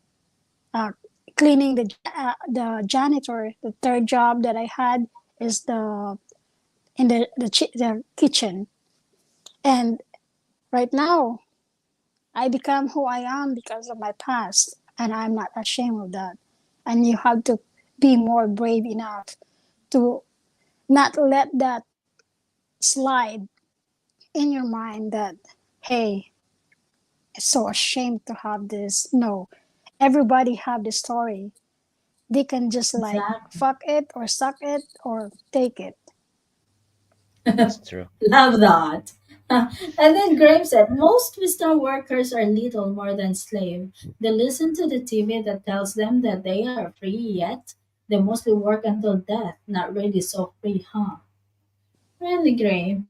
uh, cleaning the janitor. The third job that I had is the kitchen. And right now, I become who I am because of my past, and I'm not ashamed of that. And you have to be more brave enough to not let that slide in your mind that, hey, it's so ashamed to have this. No, everybody have the story. They can just like Exactly. fuck it or suck it or take it. That's true. Love that. And then Graham said, most Western workers are little more than slave. They listen to the TV that tells them that they are free, yet they mostly work until death. Not really so free, huh? Really, Graham?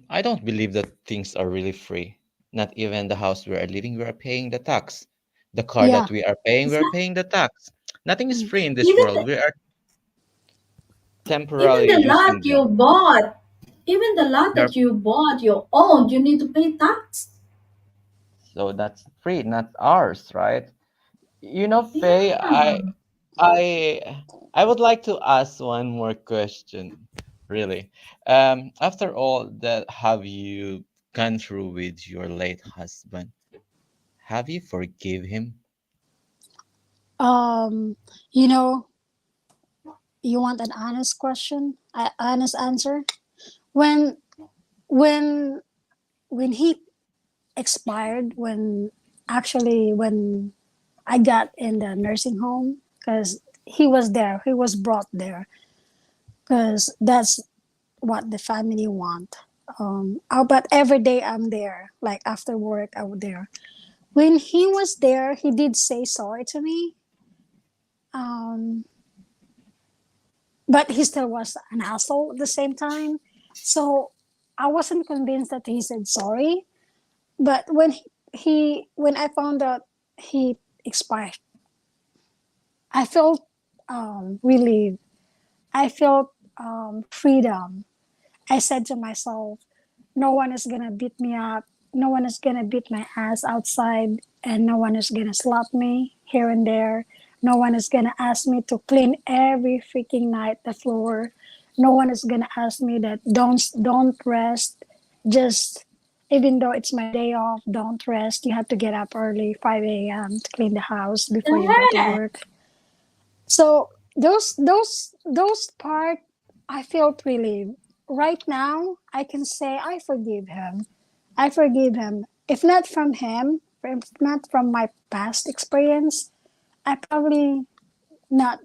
I don't believe that things are really free. Not even the house we are living, we are paying the tax. The car Yeah, that we are paying, we are Exactly. paying the tax. Nothing is free in this Even world. the, We are even temporarily the lot using them. you bought, even the lot We are, that you bought, you owned, you need to pay tax. so that's free, not ours, right? You know, Faye, Yeah. I I would like to ask one more question, really. After all that have you gone through with your late husband, have you forgive him? um you know, you want an honest question, honest answer. when when when he expired, when actually when I got in the nursing home, because he was there, he was brought there because that's what the family want. But every day I'm there, like after work I was there. When he was there, he did say sorry to me, um but he still was an asshole at the same time. So I wasn't convinced that he said sorry. But when I found out he expired, I felt relieved. I felt freedom. I said to myself, no one is gonna beat me up. No one is gonna beat my ass outside, and no one is gonna slap me here and there. No one is gonna ask me to clean every freaking night the floor. No one is gonna ask me that don't rest. Just even though it's my day off, don't rest. You have to get up early, 5 a.m. to clean the house What before you go the to heck? work. So those part, I felt relieved. Right now, I can say I forgive him. I forgive him. If not from him, if not from my past experience, I probably not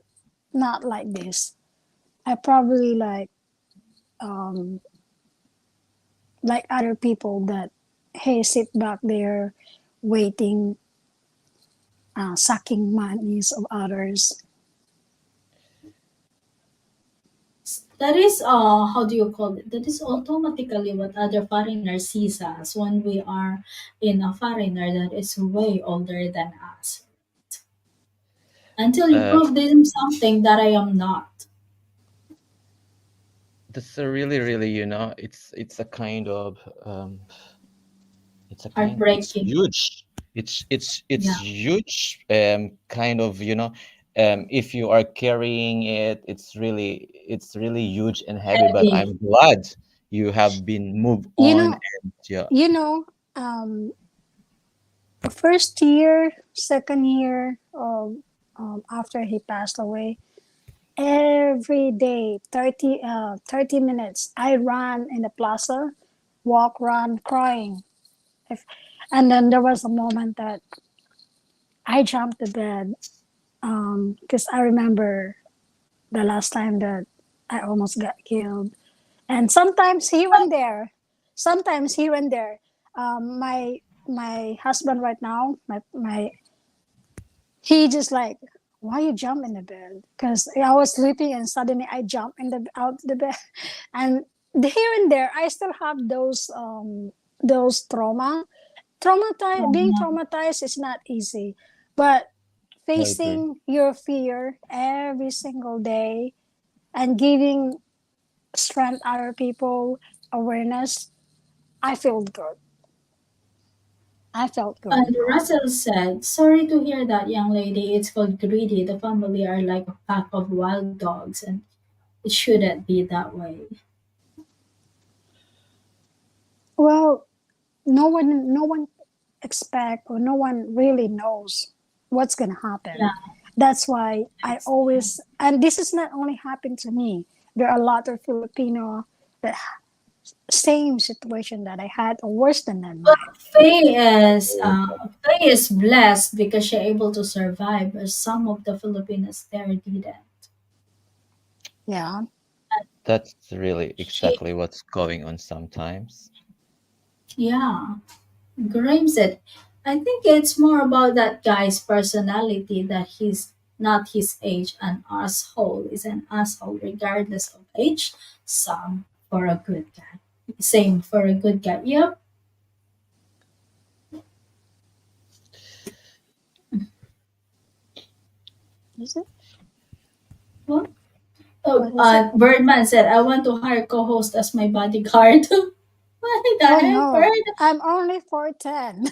not like this. I probably like other people that, hey, sit back there waiting, sucking monies of others. That is, how do you call it? That is automatically what other foreigners sees us when we are in a foreigner that is way older than us. Until you Uh, prove them something that I am not. that's a really, really, it's a kind of it's Heartbreaking. huge. It's Yeah. huge. Kind of, if you are carrying it, it's really huge and heavy. But Heavy. I'm glad you have been moved You on, know, and yeah, you know, um, first year, second year of, after he passed away, every day, 30 minutes, I ran in the plaza, walk, run, crying. If, and then there was a moment that I jumped the bed, because I remember the last time that I almost got killed. And sometimes here and there, sometimes here and there, my husband right now, my he just like, why you jump in the bed? Because I was sleeping and suddenly I jump in the out the bed, and here and there I still have those trauma. Being Trauma. traumatized is not easy, but I agree. facing your fear every single day and giving strength other people, awareness, I felt good. I felt good. And Russell said, sorry to hear that, young lady. It's called greedy. The family are like a pack of wild dogs, and it shouldn't be that way. Well, no one expect, or no one really knows what's gonna happen. Yeah, That's why I exactly. always, and this is not only happened to me. There are a lot of Filipino that same situation that I had, or worse than But mine. Faye is blessed because she's able to survive, but some of the Filipinos there didn't. Yeah. That's really She, exactly what's going on sometimes. yeah, Grimes it. I think it's more about that guy's personality that he's not his age. An asshole is an asshole regardless of age. Some for a good guy. Same for a good guy. Yep. Is it? What? Oh, What is it? Birdman said, I want to hire co-host as my bodyguard. What the Oh heck, no, Bird? I'm only 4'10".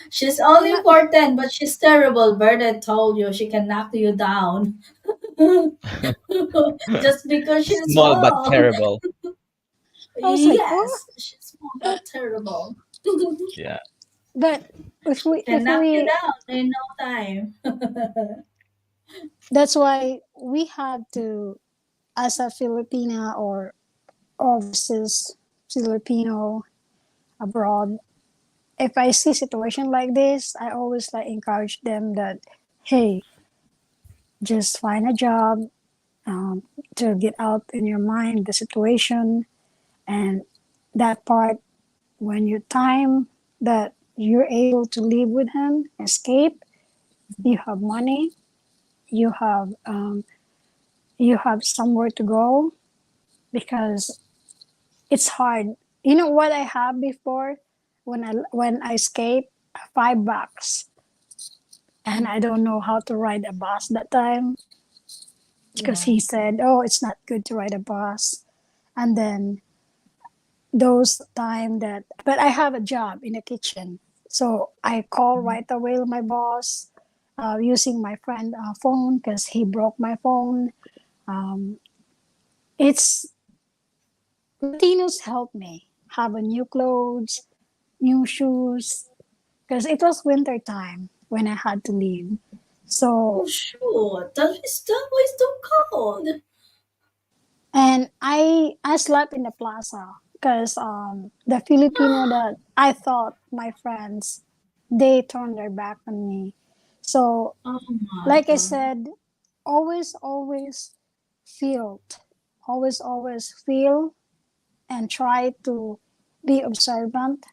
She's I'm only not. 4'10", but she's terrible. Bird had told you she can knock you down. Just because she's Small but small. terrible. I was like, what? Yes, she's small but terrible. Yeah. But if we Can if knock you we down in no time. that's why we have to, as a Filipina or overseas Filipino abroad, if I see situation like this, I always like encourage them that, hey, just find a job, um, to get out in your mind the situation, and that part, when you time that you're able to live with him, escape, you have money, you have somewhere to go, because it's hard. You know what I have before, when I escape, $5, and I don't know how to ride a bus that time, because Yeah. he said, "Oh, it's not good to ride a bus." And then those time that, but I have a job in the kitchen, so I call right away my boss, using my friend phone, because he broke my phone. Um, it's Latinos help me have a new clothes, new shoes, because it was winter time when I had to leave. Oh, So, sure. That was too cold. and I slept in the plaza, because the Filipino that I thought my friends, they turned their back on me. So, Oh my like I god. said, always feel, always feel, and try to be observant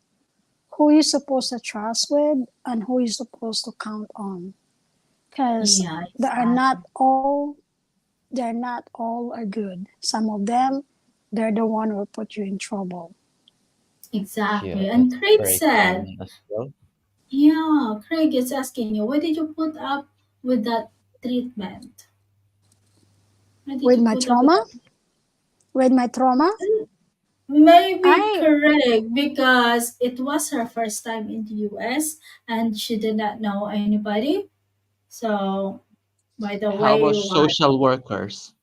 who you're supposed to trust with and who you're supposed to count on, because Yeah, they are not exactly. all they're not all are good. Some of them, they're the one who will put you in trouble. Yeah, Exactly. And that's Craig very said, common as well. yeah, Craig is asking you, why did you put up with that treatment? Why did With you my put up with trauma, that? Maybe I correct because it was her first time in the US and she did not know anybody. So, by the How way, about what? social workers?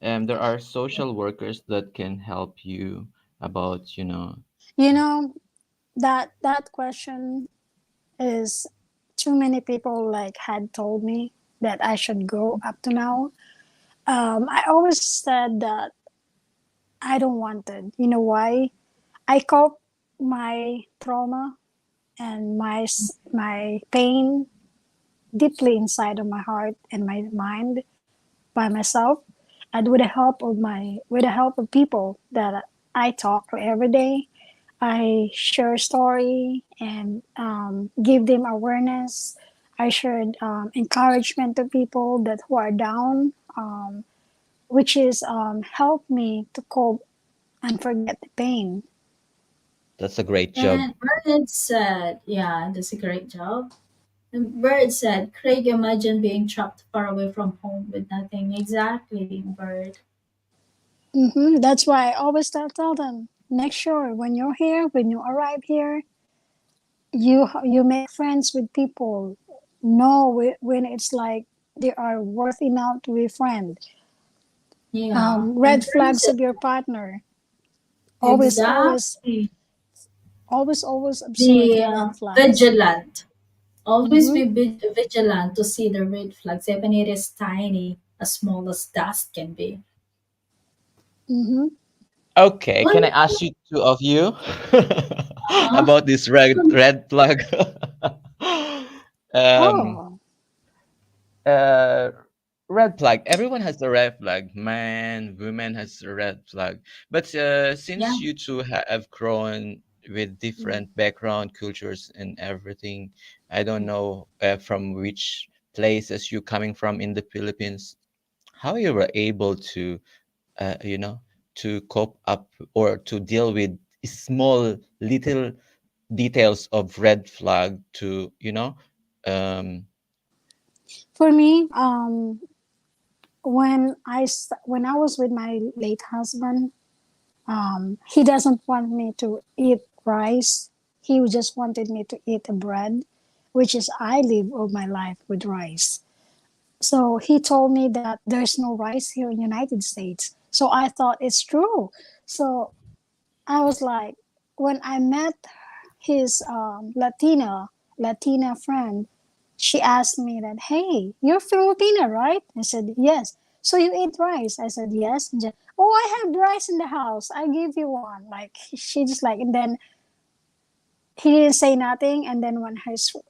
There are social workers that can help you about, you know that question is, too many people like had told me that I should go up to now. I always said that I don't want it. You know why? I cope my trauma and my pain deeply inside of my heart and my mind by myself, and with the help of people that I talk to every day. I share story and give them awareness. I shared encouragement to people that who are down, which is help me to cope and forget the pain. that's a great job. And Bird said, yeah, that's a great job. And Bird said, Craig, imagine being trapped far away from home with nothing. Exactly, Bird. That's why I always tell them, make sure when you're here, when you arrive here, you make friends with people. Know when it's like they are worth enough to be friend. Yeah. Red And Craig flags said, of your partner. Always, always, Exactly. always observe Be the red flags. vigilant. Always Mm-hmm. be vigilant to see the red flags, even it is tiny, as small as dust can be. Mm-hmm. Okay, can I Well, ask you two of you uh, about this red flag? um, Oh, uh, red flag. Everyone has a red flag. Man, women has a red flag. But yeah. since you two have grown with Mm, different background, cultures, and everything, I don't know from which places you coming from in the Philippines. How you were able to you know, to cope up or to deal with small little details of red flag to, um, for me, when I was with my late husband, he doesn't want me to eat rice. He just wanted me to eat bread, which is I live all my life with rice. So he told me that there's no rice here in United States. So I thought it's true. So I was like, when I met his Latina friend, she asked me that, "Hey, you're Filipina, right?" I said, "Yes." "So you eat rice?" I said, "Yes." And she, "Oh, I have rice in the house. I give you one." Like she just like, and then he didn't say nothing. And then when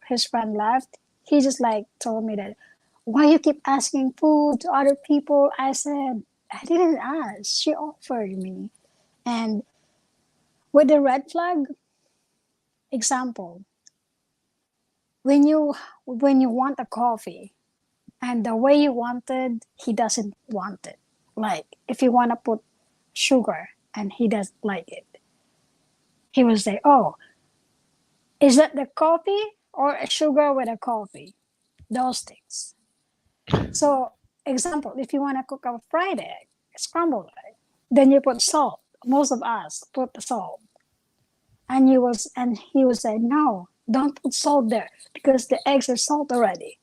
his friend left, he just like told me that, "Why you keep asking food to other people?" I said, "I didn't ask. She offered me." And with the red flag example, when you want a coffee and the way you wanted, he doesn't want it. Like if you want to put sugar and he doesn't like it, he will say, "Oh, is that the coffee or a sugar with a coffee?" Those things. So, example, if you want to cook a fried egg, scrambled egg, then you put salt. Most of us put the salt, and he will say, "No, don't put salt there because the eggs are salt already."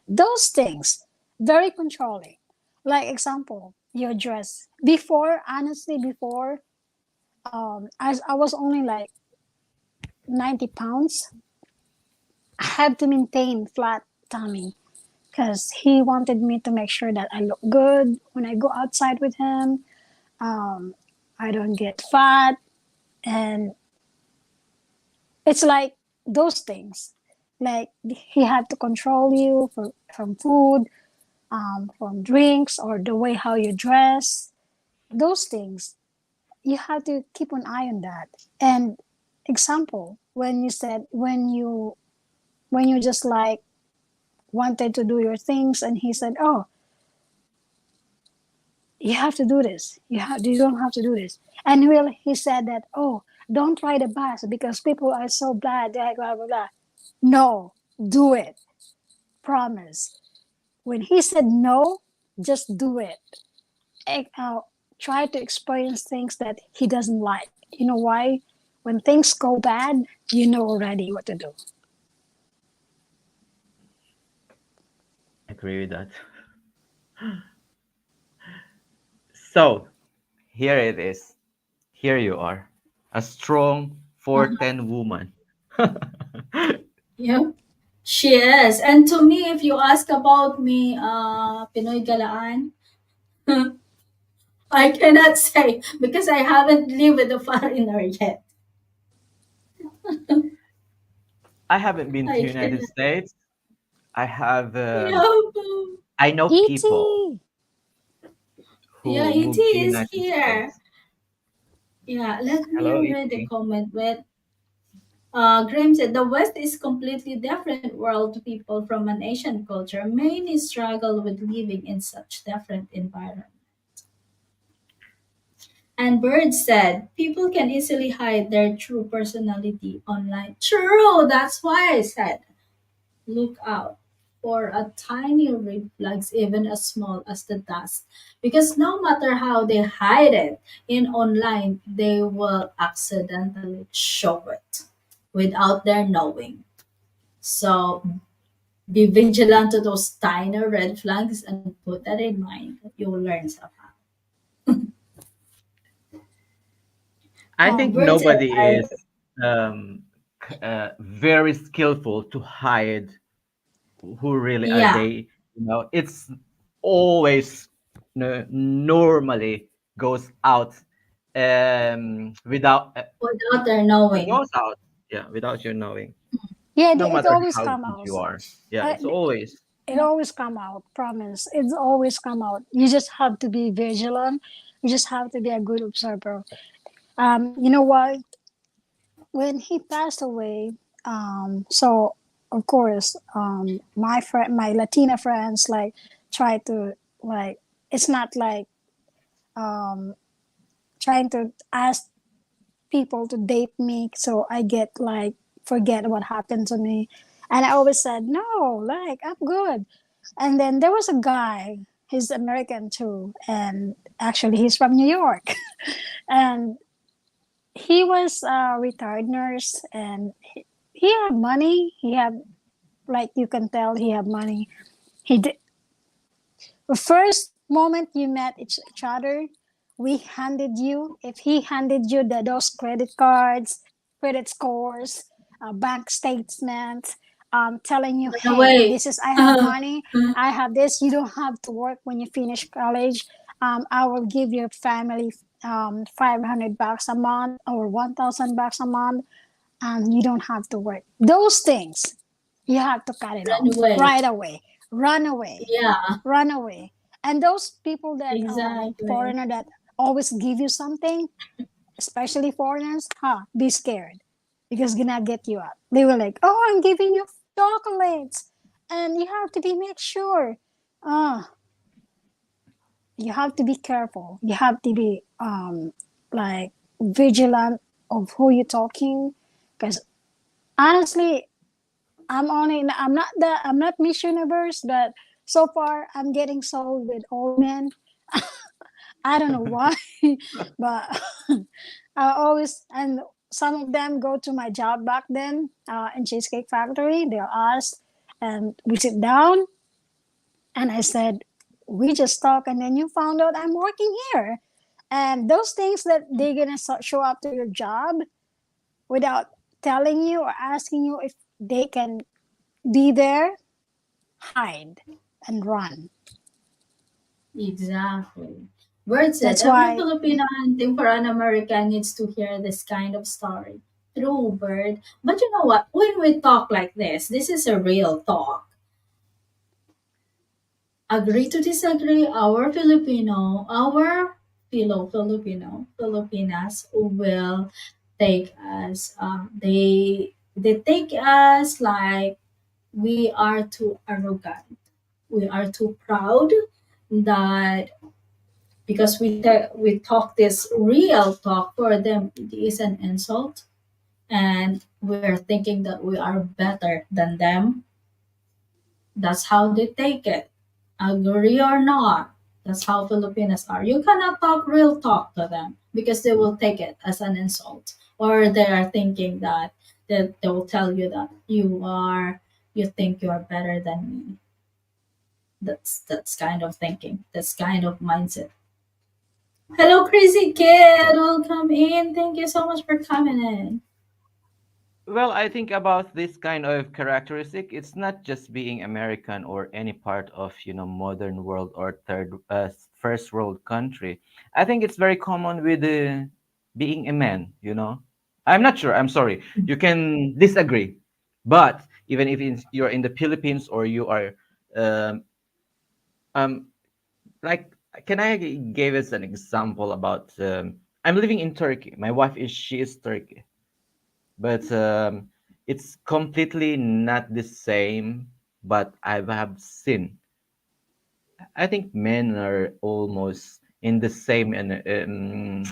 Those things, very controlling. Like example, your dress. Before, honestly, before, as I was only like 90 pounds, I had to maintain flat tummy because he wanted me to make sure that I look good when I go outside with him. Um, I don't get fat, and it's like those things. Like he had to control you from food, from drinks, or the way how you dress. Those things you have to keep an eye on that. And example, when you said when you just like wanted to do your things, and he said, "Oh, you have to do this. You don't have to do this." And he said that, "Oh, don't ride a bus because people are so bad, blah blah blah blah." No, do it. Promise. When he said no, just do it. Eh, uh, Try to experience things that he doesn't like. You know why? When things go bad, you know already what to do. agree with that. So here it is. Here you are, a strong uh-huh. 4'10" woman. Yep. She is. And to me, if you ask about me, Pinoy Galaan, I cannot say because I haven't lived with a foreigner yet. I haven't been to I United cannot. States. I have. Yeah, I know people E.T. yeah, who it moved to is United here. States. Yeah, let me Hello, read the Iti. comment with Graham said the West is completely different world to people from an Asian culture. Many struggle with living in such different environment. And Bird said people can easily hide their true personality online. True, that's why I said look out for a tiny red flags, even as small as the dust. Because no matter how they hide it in online, they will accidentally show it without their knowing. So be vigilant to those tiny red flags and put that in mind. You will learn somehow. I think Words it, nobody I, is very skillful to hide who really are yeah, they. It's always normally goes out without without their knowing. goes out, yeah, without you knowing. Yeah, No it matter always how come good out. you are, yeah, Uh, it's always. it always come out. Promise. It's always come out. You just have to be vigilant. You just have to be a good observer. You know what? When he passed away, so of course, my Latina friends like try to like. It's not like um trying to ask people to date me so I get like forget what happened to me. And I always said, no, like I'm good. And then there was a guy, he's American too, and actually he's from New York. And he was a retired nurse and he had money. He had like you can tell he had money. He did the first moment you met each other, we handed you, if he handed you those credit cards, credit scores, bank statements, telling you, Run hey, away. this is, I have money, I have this, you don't have to work when you finish college. I will give your family 500 bucks a month or 1,000 bucks a month, and you don't have to work. Those things, you have to cut it Run off away. right away. Run away, Yeah, run away. And those people that exactly. foreigner that always give you something, especially foreigners, be scared because gonna get you out. They were like, oh, I'm giving you chocolates, and you have to be make sure. Uh, you have to be careful. You have to be like vigilant of who you're talking, because honestly, I'm not Miss Universe, but so far I'm getting sold with old men. I don't know why, but I always, and some of them go to my job back then in Cheesecake Factory. They'll ask, and we sit down, and I said, we just talk, and then you found out I'm working here. And those things that they're gonna show up to your job without telling you or asking you if they can be there, hide and run. Exactly. Words it. That's Every why Filipino and Timperan American needs to hear this kind of story. True, Bird. But you know what? When we talk like this is a real talk. Agree to disagree, our fellow Filipinas will take us, they take us like we are too arrogant. We are too proud that because we talk this real talk, for them it is an insult, and we're thinking that we are better than them. That's how they take it. Agree or not, that's how Filipinos are. You cannot talk real talk to them because they will take it as an insult, or they are thinking that they will tell you that you think you are better than me. That's kind of thinking. That's kind of mindset. Hello, crazy kid. Welcome in. Thank you so much for coming in. Well, I think about this kind of characteristic. It's not just being American or any part of modern world or first world country. I think it's very common with being a man. I'm not sure. I'm sorry. You can disagree, but even if you're in the Philippines or you are, um, um, like, can I give us an example about? I'm living in Turkey. My wife she is Turkey, but it's completely not the same. But I have seen, I think men are almost in the same, and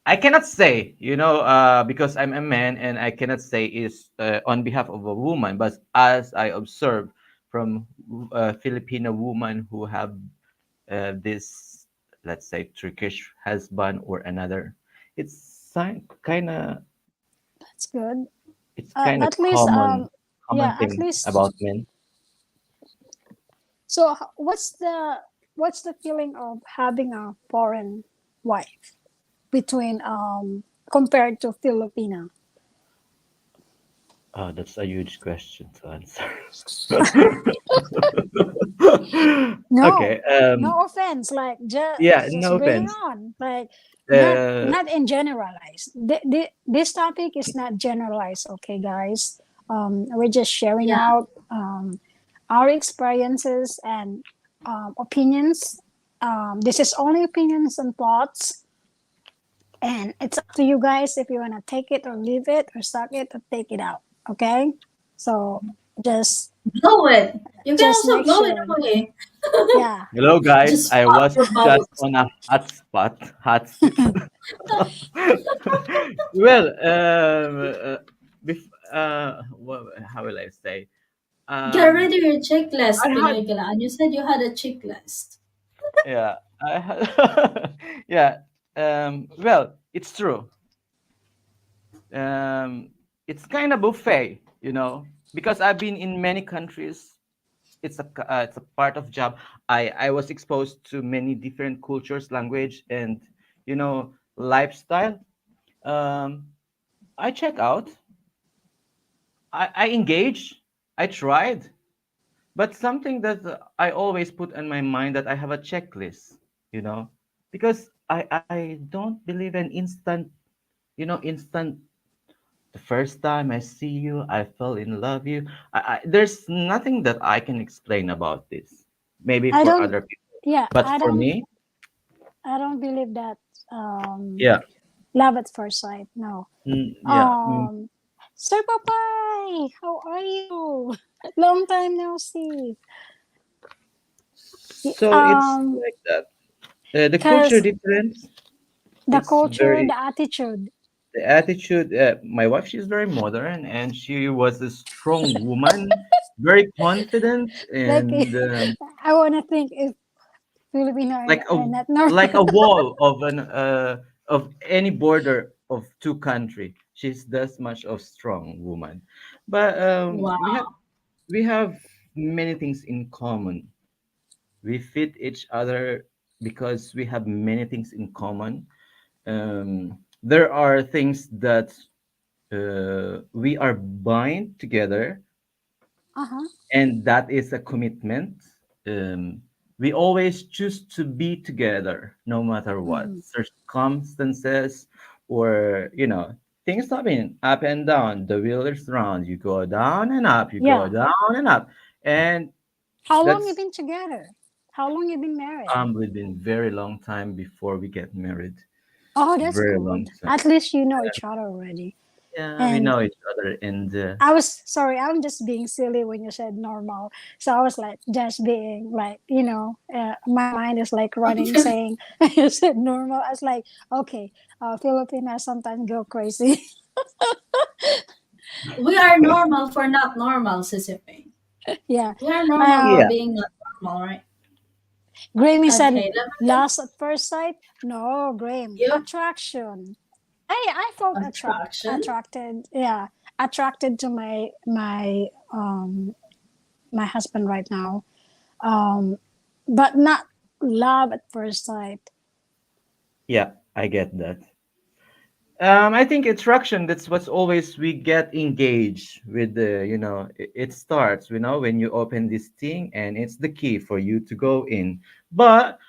I cannot say, because I'm a man, and I cannot say is on behalf of a woman, but as I observe from Filipino women who have this, let's say, Turkish husband or another, it's kind of, that's good. it's kind of At least, common yeah, at thing least. about men. So, what's the feeling of having a foreign wife? between compared to Filipino? Oh, that's a huge question to answer. No, Okay. no offense. Like Yeah, just no bring it offense. on. Like Uh, not in generalized. This topic is not generalized. Okay, guys. We're just sharing Yeah. out our experiences and opinions. This is only opinions and thoughts, and it's up to you guys if you want to take it or leave it or suck it or take it out. Okay, so just Blow it. You can just also make blow it sure. away. Yeah. Hello, guys. Just I pop was your just bubbles. on a hot spot, hot seat. Well, how will I say? Get Um, ready your checklist, I had, Pinoy Galaan. You said you had a checklist. yeah, I had, yeah. Well, it's true. It's kind of buffet, because I've been in many countries. It's a part of job. I was exposed to many different cultures, language, and lifestyle. Um, I check out. I engage. I tried, but something that I always put in my mind that I have a checklist. You know, because I don't believe in instant. The first time I see you, I fell in love you. There's nothing that I can explain about this. Maybe I for don't. other people, Yeah, but for me, I don't believe that um yeah, love at first sight. No. yeah. Sir Papay, how are you? Long time no see. So it's like that. The culture Cause difference. the It's culture, very the attitude, the attitude. My wife, she's very modern, and she was a strong woman, very confident, like and I wanna think if Filipino like a are not normal. like a wall of any border of two country. She's this much of strong woman, but we have Wow. we have many things in common. We fit each other because we have many things in common. There are things that we are bind together, Uh huh. and that is a commitment. We always choose to be together no matter what Mm-hmm. circumstances, or things happen up and down. The wheel is round. You go down and up. You go Yeah. down and up, and How long you that's been together? How long you been married? within very long time before we get married. Oh, that's Very long good. time. At least you know each other already. Yeah, we And know each other, and I was sorry, I'm just being silly when you said normal. So I was like, just being like, my mind is like running, saying, you said normal. I was like, okay, Filipinos sometimes go crazy. We are normal for not normal, Sisiping. Yeah. We are normal for yeah, Um, being not normal, right? Grammy said, Okay, let me think. last at first sight. No, Graham, You attraction. I felt attraction. attracted. Yeah, attracted to my husband right now. Um, but not love at first sight. yeah, I get that. I think attraction, that's what's always we get engaged with it starts, when you open this thing, and it's the key for you to go in. But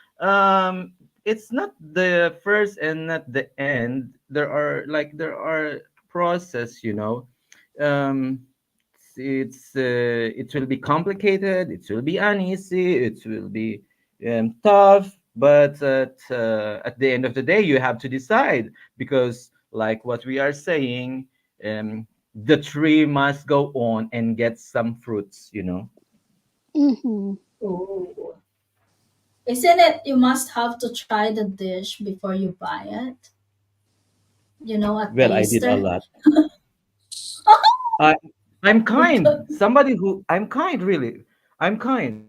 it's not the first and not the end. There are process, um it will be complicated, it will be uneasy, it will be tough, but at the end of the day you have to decide, because like what we are saying, the tree must go on and get some fruits. Mm-hmm. Ooh. Isn't it you must have to try the dish before you buy it? A Well, I did a taster. lot. I I'm kind. Because I'm kind, really. I'm kind.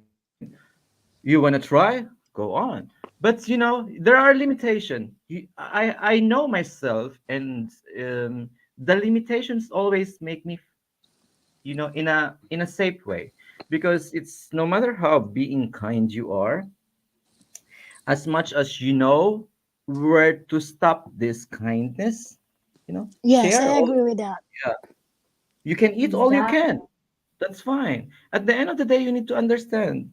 You want to try? Go on. But there are limitations. I know myself, and the limitations always make me, in a safe way, because it's no matter how being kind you are, as much as you know. were to stop this kindness, Yes, share I all. agree with that. Yeah, you can eat all you Exactly. can. That's fine. At the end of the day, you need to understand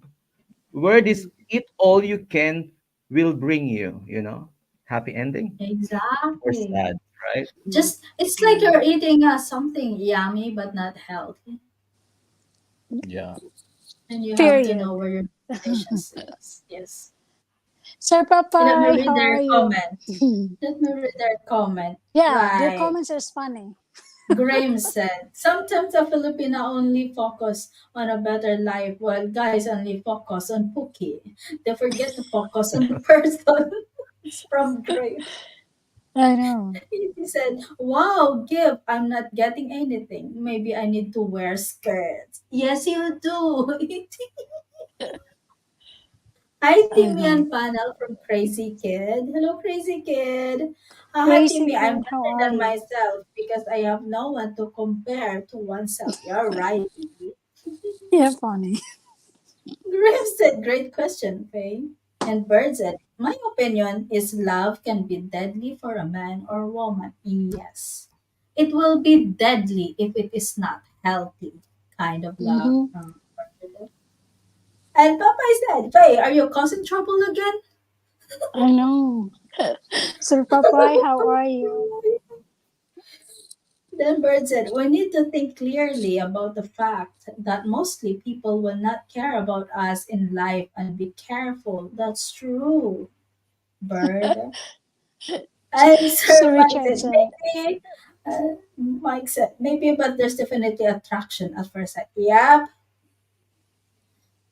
where this eat all you can will bring you. Happy ending or Exactly. sad, right? Just it's like you're eating something yummy but not healthy, Yeah. and you have to know Period. where your limitations is. Yes. Sir Let me Papay, read how their are you? comment. Let me read their comment. Yeah, their Like comments is funny. Graham said, sometimes a Filipino only focus on a better life while guys only focus on Pookie. They forget to focus on the person. It's from Graham. I know. He said, wow, give. I'm not getting anything. Maybe I need to wear skirts. Yes, you do. Hi, I Timmy know. and Panel from Crazy Kid. Hello, Crazy Kid. Haha, Crazy Timmy, I'm kid, how better are than you? myself because I have no one to compare to oneself. You're right, Timmy. Yeah, funny. Griff said, great question, Faye. And Bird said, my opinion is love can be deadly for a man or woman. Yes. It will be deadly if it is not healthy kind of love. Mm-hmm. And Papa said, Faye, are you causing trouble again? I know. Sir Papay, how are you? Then Bird said, we need to think clearly about the fact that mostly people will not care about us in life and be careful. That's true, Bird. And Sir Sir Mike Richard said, said, maybe, Mike said, maybe, but there's definitely attraction at first sight. Yep.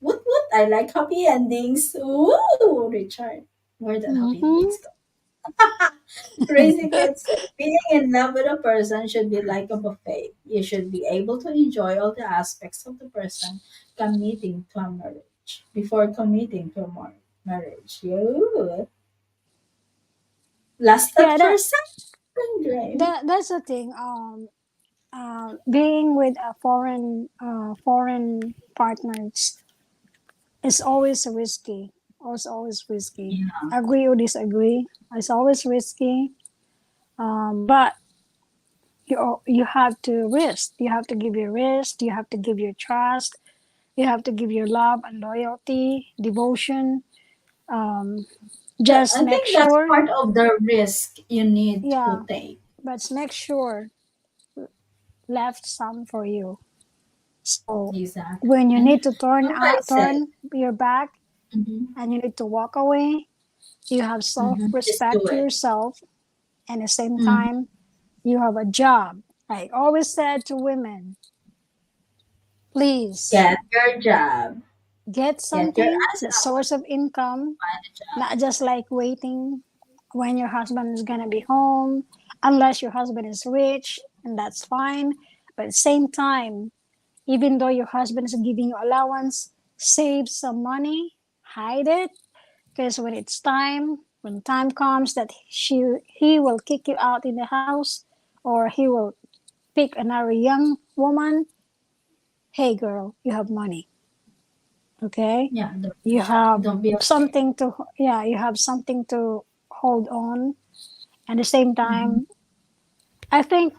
What? I like happy endings. Ooh, Richard. More than happy mm-hmm. endings. Crazy Kids said, being in love with a person should be like a buffet. You should be able to enjoy all the aspects of the person committing to a marriage before committing to a marriage. You last Yeah, at first sight, Graham. that's the thing. Being with a foreign partners is always risky. Always risky. Yeah. Agree or disagree. It's always risky. But you have to risk. You have to give your risk. You have to give your trust. You have to give your love and loyalty, devotion. Um, just I make think that's sure. part of the risk you need to Yeah, take. but make sure left some for you. So Exactly. when you And need to turn Papa said, turn your back mm-hmm, and you need to walk away, you have self mm-hmm, just do respect to it. yourself, and at the same Mm-hmm, time you have a job. I always said to women, please get your job. get Get your something, ass the out. source of income, Find a job. not just like waiting when your husband is gonna be home, unless your husband is rich, and that's fine. But at the same time, even though your husband is giving you allowance, save some money, hide it, because when time comes that he will kick you out in the house, or he will pick another young woman. Hey girl, you have money, okay? Yeah, don't be You shy. have Don't be afraid. something to, yeah, you have something to hold on. At the same Mm-hmm. time, I think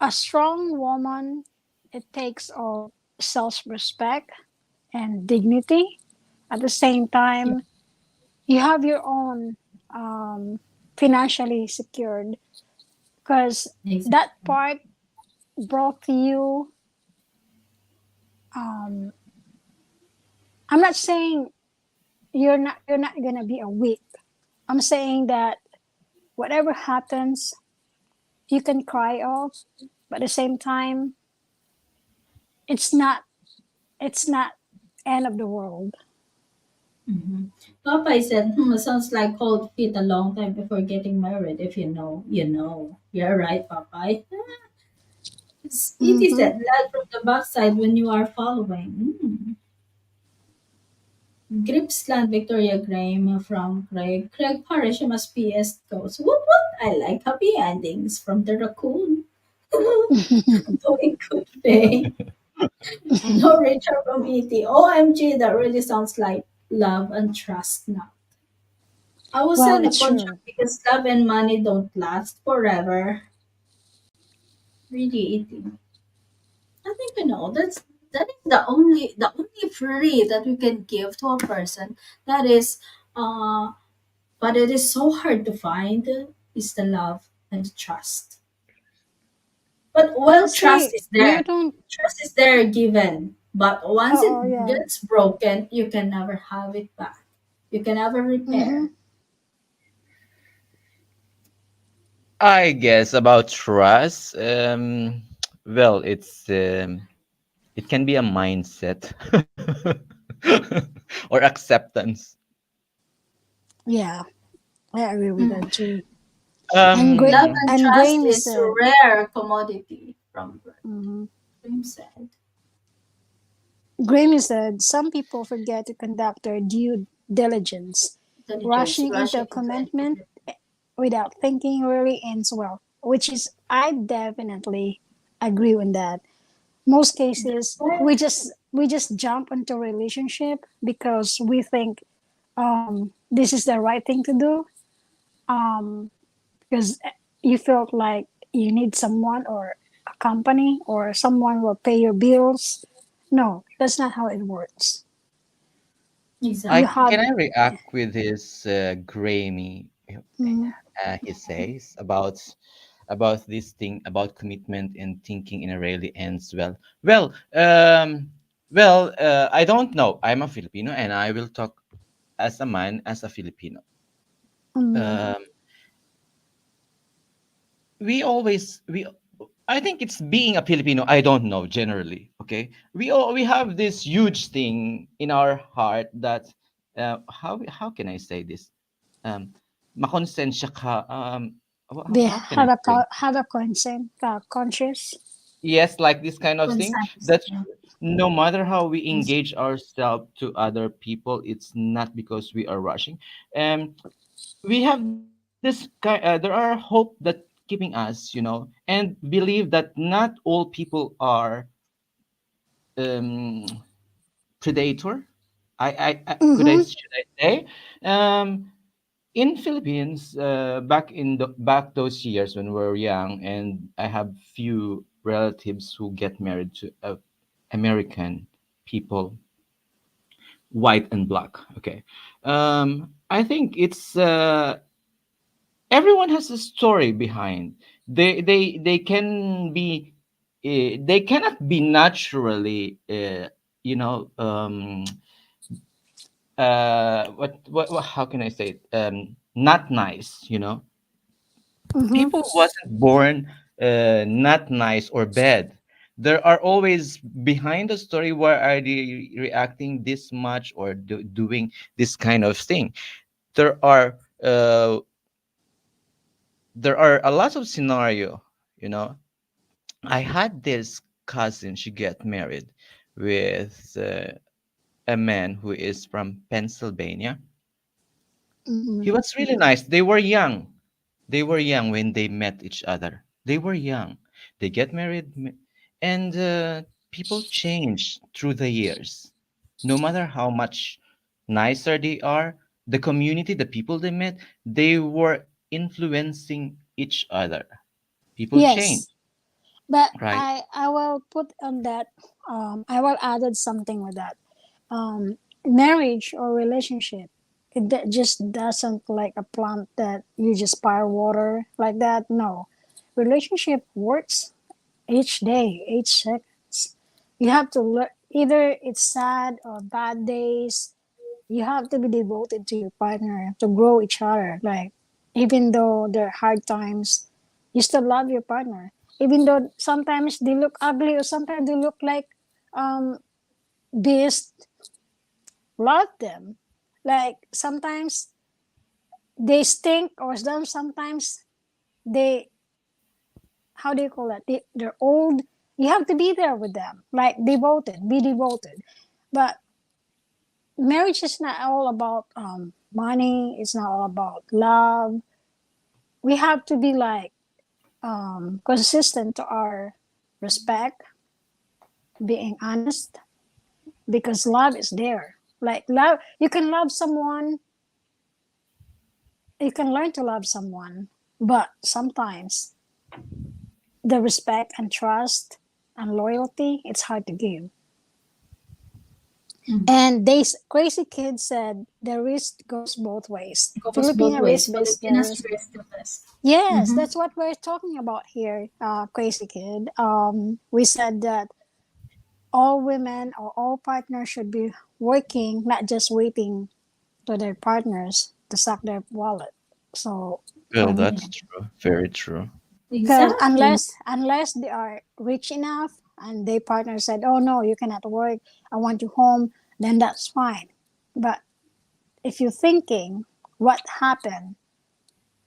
a strong woman, it takes of self-respect and dignity. At the same Yeah, time, you have your own um, financially secured, because that exactly. part brought to you. Um, I'm not saying you're not gonna be a weak. I'm saying that whatever happens, you can cry off, but at the same time, it's not it's not end of the world. Mm-hmm. Popeye said, sounds like cold feet a long time before getting married. If you know, you know. You're right, Popeye. It Mm-hmm. said, light from the backside when you are following. Gripsland, Victoria Graham from Craig. Craig Parish must be East Coast. What? I like happy endings from the raccoon. Doing good thing. No Richard from ET. OMG, that really sounds like love and trust now. I will Well, sign a it's true. contract because love and money don't last forever. Really, eating. I think that is the only free that we can give to a person. That is, uh, but it is so hard to find is the love and the trust. But well, trust Honestly, is you there. don't. Trust is there given. But once Oh, it yeah. gets broken, you can never have it back. You can never Mm-hmm. repair. I guess about trust. Well, it can be a mindset or acceptance. Yeah, I agree with Mm. that too. And great. Love Um, and And trust Grammy is said. rare commodity from birth. Mm-hmm. Graham said. Grammy said some people forget to conduct their due diligence. Intelligence Rushing into rushing a into a commitment without thinking really ends well, which is I definitely agree with that. Most That's cases why we just jump into a relationship because we think this is the right thing to do, um, because you felt like you need someone or a company or someone will pay your bills. No, that's not how it works. I You exactly. have. can I react with his Grammy. Mm, He says about this thing about commitment and thinking in a really ends well. Well, I don't know. I'm a Filipino, and I will talk as a man, as a Filipino. mm, Um, we always we I think it's being a Filipino. I don't know generally. Okay, we have this huge thing in our heart that how can I say this? Um, makonsensya ka. they How can I say? have a consent conscious. Yes, like this kind of thing. Consent. That's Yeah. no matter how we Yes. engage ourselves to other people, it's not because we are rushing. Um, we have this there are hope that keeping us, and believe that not all people are um predator. Mm-hmm. Should I say? In Philippines, back those years when we were young, and I have few relatives who get married to American people, white and black. Okay, I think it's everyone has a story behind. They can be they cannot be naturally you know what how can I say it, not nice, Mm-hmm. people wasn't born not nice or bad. There are always behind the story, why are they reacting this much or doing this kind of thing. There are uh, there are a lot of scenario, you know. I had this cousin, she get married with a man who is from Pennsylvania. Mm-hmm. He was really nice. They were young. They were young when they met each other. They were young. They get married, and people change through the years. No matter how much nicer they are, the community, the people they met, they were influencing each other. People change, Yes, but right? I will put on that. I will added something with that. Marriage or relationship, just doesn't like a plant that you just pour water like that. No, relationship works each day, each seconds. You have to learn. Either it's sad or bad days, you have to be devoted to your partner to grow each other. Like, even though there are hard times, you still love your partner. Even though sometimes they look ugly or sometimes they look like um beast, love them. Like sometimes they stink or sometimes they, how do you call that? They're old. You have to be there with them. Like devoted, be devoted. But marriage is not all about money. It's not all about love. We have to be like consistent to our respect, being honest, because love is there. Like love, you can love someone You can learn to love someone, but sometimes the respect and trust and loyalty, it's hard to give. Mm. And these crazy kids said the risk goes both ways. Goes both Filipino ways. risk based the Filipinas risk. raised the best. Yes, Mm-hmm. that's what we're talking about here, crazy kid. We said that all women or all partners should be working, not just waiting to their partners to suck their wallet. So Well, when that's Yeah. true. Very true. because Exactly. unless they are rich enough and their partner said, "Oh no, you cannot work. I want you home," then that's fine. But if you're thinking what happened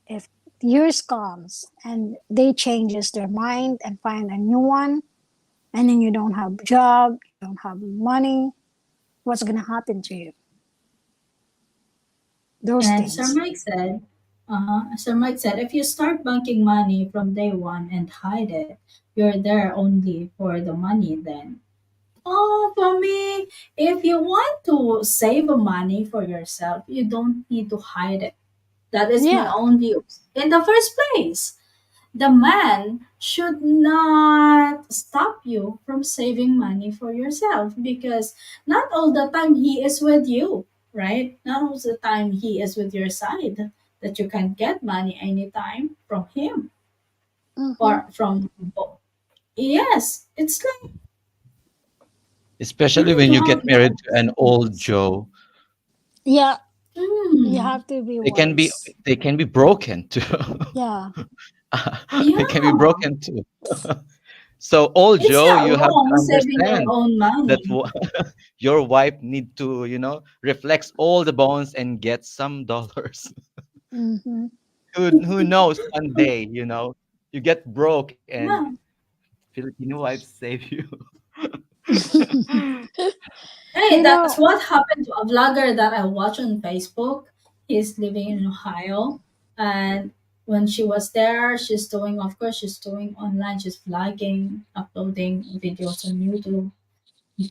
if years comes and they changes their mind and find a new one, and then you don't have job, you don't have money, what's gonna happen to you? Those And Sir things. Mike said, Sir Mike said, if you start banking money from day one and hide it, you're there only for the money then. Oh, for me, if you want to save money for yourself, you don't need to hide it. That is my Yeah. own view. In the first place, the man should not stop you from saving money for yourself because not all the time he is with you, right? Not all the time he is with your side that you can get money anytime from him Mm-hmm. or from both. Yes, it's like you Especially need when to you get have married that to an old experience. Joe. Yeah, you Mm, have to be They can be wise. they can be broken too. Yeah. They can be yeah, broken too. So old it's Joe, not you have to wrong saving your understand own that money. your wife need to, reflex all the bones and get some dollars. Mm-hmm. Who knows one day, you get broke and Yeah. Filipino wives save you. Hey, You that's know, what happened to a vlogger that I watch on Facebook. He's living in Ohio. And when she was there, of course, she's doing online, she's vlogging, uploading videos on YouTube,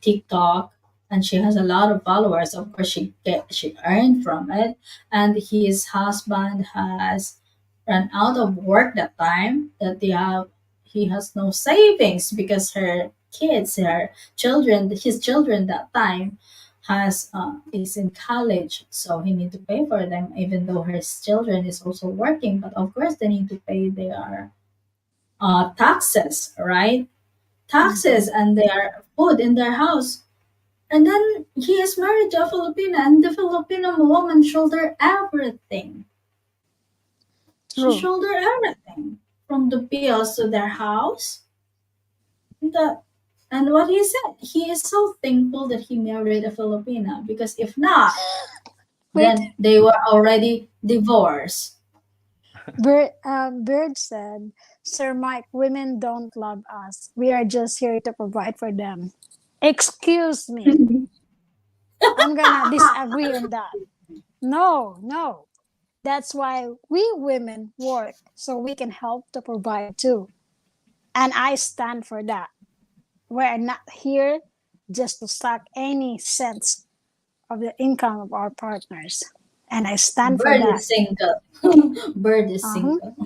TikTok, and she has a lot of followers. Of course, she earned from it, and his husband has run out of work that time. That he has no savings because her children, his children that time has is in college, so he need to pay for them. Even though his children is also working, but of course they need to pay their taxes, right? mm-hmm. Taxes and their food in their house. And then he is married to a Filipina, and the Filipino woman shoulder everything. She True. shoulder everything from the bills to their house. The, and what he said, he is so thankful that he married a Filipina because if not, Wait, then they were already divorced. Bird said, Sir Mike, women don't love us. We are just here to provide for them. Excuse me. I'm gonna disagree on that. No, no. That's why we women work so we can help to provide too. And I stand for that. We're not here just to suck any cents of the income of our partners. And I stand for Bird that. is single. Bird is Uh-huh. single.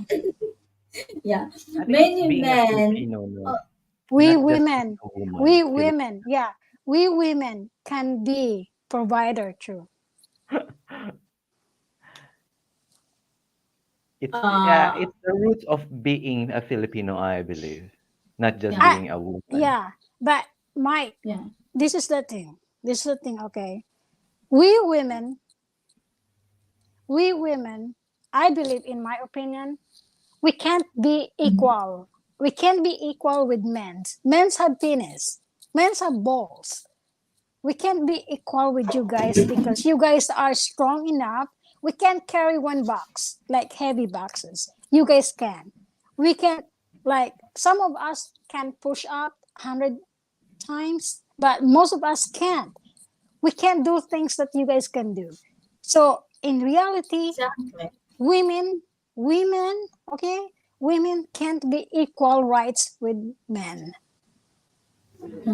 Yeah. I think it's Many being a men, Filipino, no, uh, We not just being women, a woman. yeah, we women can be provider too. It's the root of being a Filipino, I believe, not just yeah, I, being a woman. yeah, but Mike, yeah. this is the thing. This is the thing, okay? We women, we women, I believe in my opinion, we can't be Mhm. equal. We can't be equal with men's. Men's have penis. Men's have balls. We can't be equal with you guys because you guys are strong enough. We can't carry one box, like heavy boxes. You guys can. We can, like, some of us can push up 100 times, but most of us can't. We can't do things that you guys can do. So, in reality, Exactly. women, okay, women can't be equal rights with men.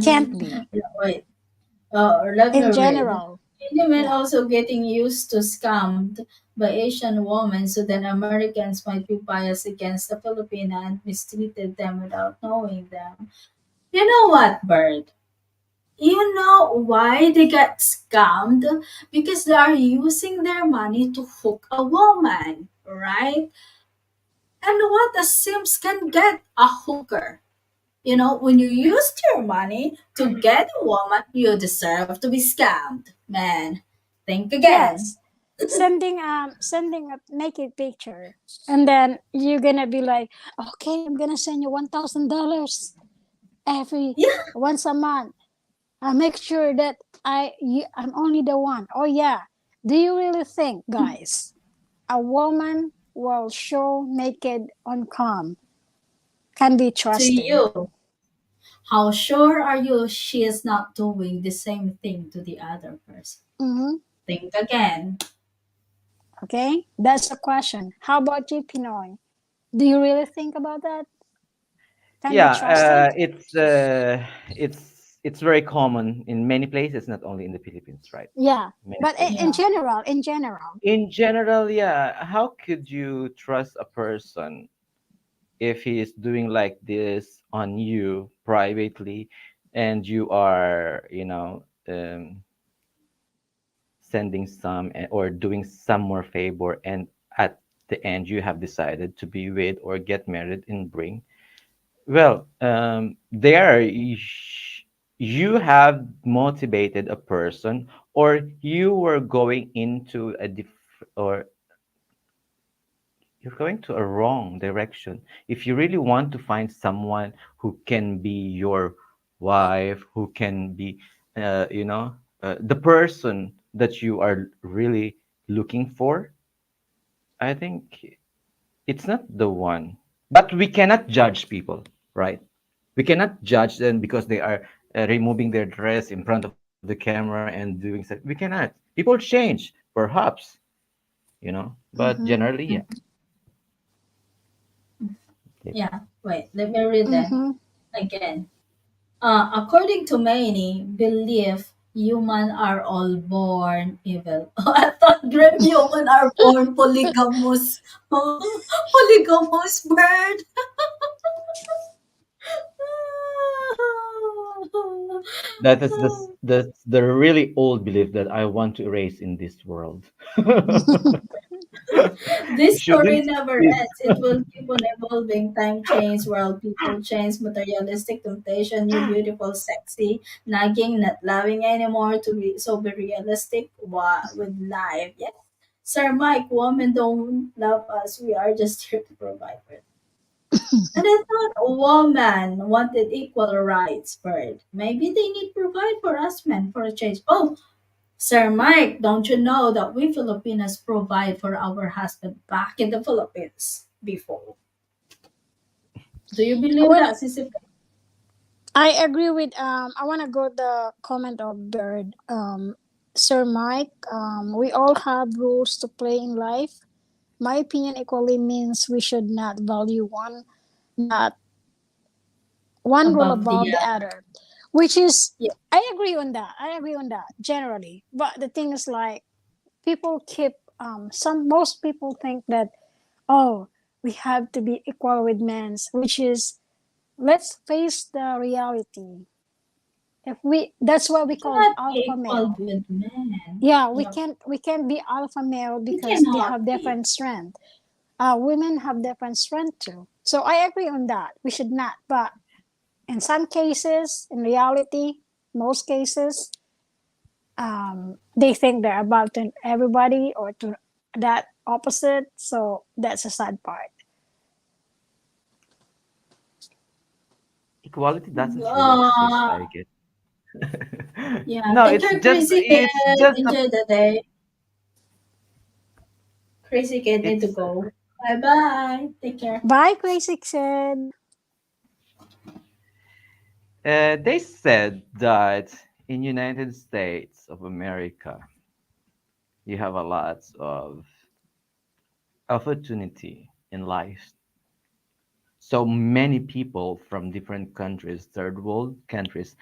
Can't Mhm. be Yeah, wait. Let me in read. general. Many men Yeah. also getting used to scammed by Asian women, so then Americans might be biased against the Filipino and mistreated them without knowing them. You know what, Bird? You know why they got scammed? Because they are using their money to hook a woman, right? And what a Sims can get a hooker. You know, when you used your money to get a woman, you deserve to be scammed, man. Think again. Yes. Sending a naked picture, and then you're gonna be like, okay, I'm gonna send you $1,000 every Yeah, once a month. I make sure that I'm only the one. Oh yeah. Do you really think, guys, a woman will show naked on cam can be to trusted? you. How sure are you she is not doing the same thing to the other person? Mm-hmm. Think again. Okay, that's a question. How about you, Pinoy? Do you really think about that? Can be Yeah, trusted? it's very common in many places, not only in the Philippines, right? Yeah, Many but places. in Yeah. general, in general. In general, yeah, how could you trust a person if he is doing like this on you privately, and you are, sending some or doing some more favor, and at the end you have decided to be with or get married and bring, well, there you have motivated a person, or you were going into or you're going to a wrong direction. If you really want to find someone who can be your wife, who can be, the person that you are really looking for, I think it's not the one. But we cannot judge people, right? We cannot judge them because they are removing their dress in front of the camera and doing stuff. We cannot. People change, perhaps, but Mm-hmm. generally, yeah. Yeah. Wait, let me read that Mm-hmm. again. According to many, belief human are all born evil. I thought grim human are born polygamous. Polygamous bird. That's the really old belief that I want to erase in this world. This story Shouldn't never it? ends. It will keep on evolving. Time change, world people change, materialistic temptation, you beautiful, sexy, nagging, not loving anymore to be so be realistic with life. Yes. Sir Mike, women don't love us. We are just here to provide for them. And I thought a woman wanted equal rights, Bird. Maybe they need provide for us men for a change. Oh, Sir Mike, don't you know that we Filipinos provide for our husband back in the Philippines before? Do you I believe want. that, Sissy? I agree with. I want to go the comment of Bird. Sir Mike. We all have rules to play in life. My opinion equally means we should not value not one rule Above the above the other, which is, yeah, I agree on that. I agree on that generally. But the thing is, like, people keep some most people think that, oh, we have to be equal with men's, which is, let's face the reality. If we That's what we we call cannot be alpha equal male. with men. Yeah, Yeah, we can't be alpha male we because they cannot have be. different strength. Women have different strength too. So I agree on that. We should not. But in some cases, in reality, most cases, they think they're above to everybody or to that opposite. So that's a sad part. Equality doesn't really exist, Uh, I guess. yeah, No, take care, crazy it's kid. just a Enjoy the day. Crazy kid need to it's go. Bye bye. Take care. Bye, Crazy said. they said that in United States of America you have a lot of opportunity in life. So many people from different countries, third world countries,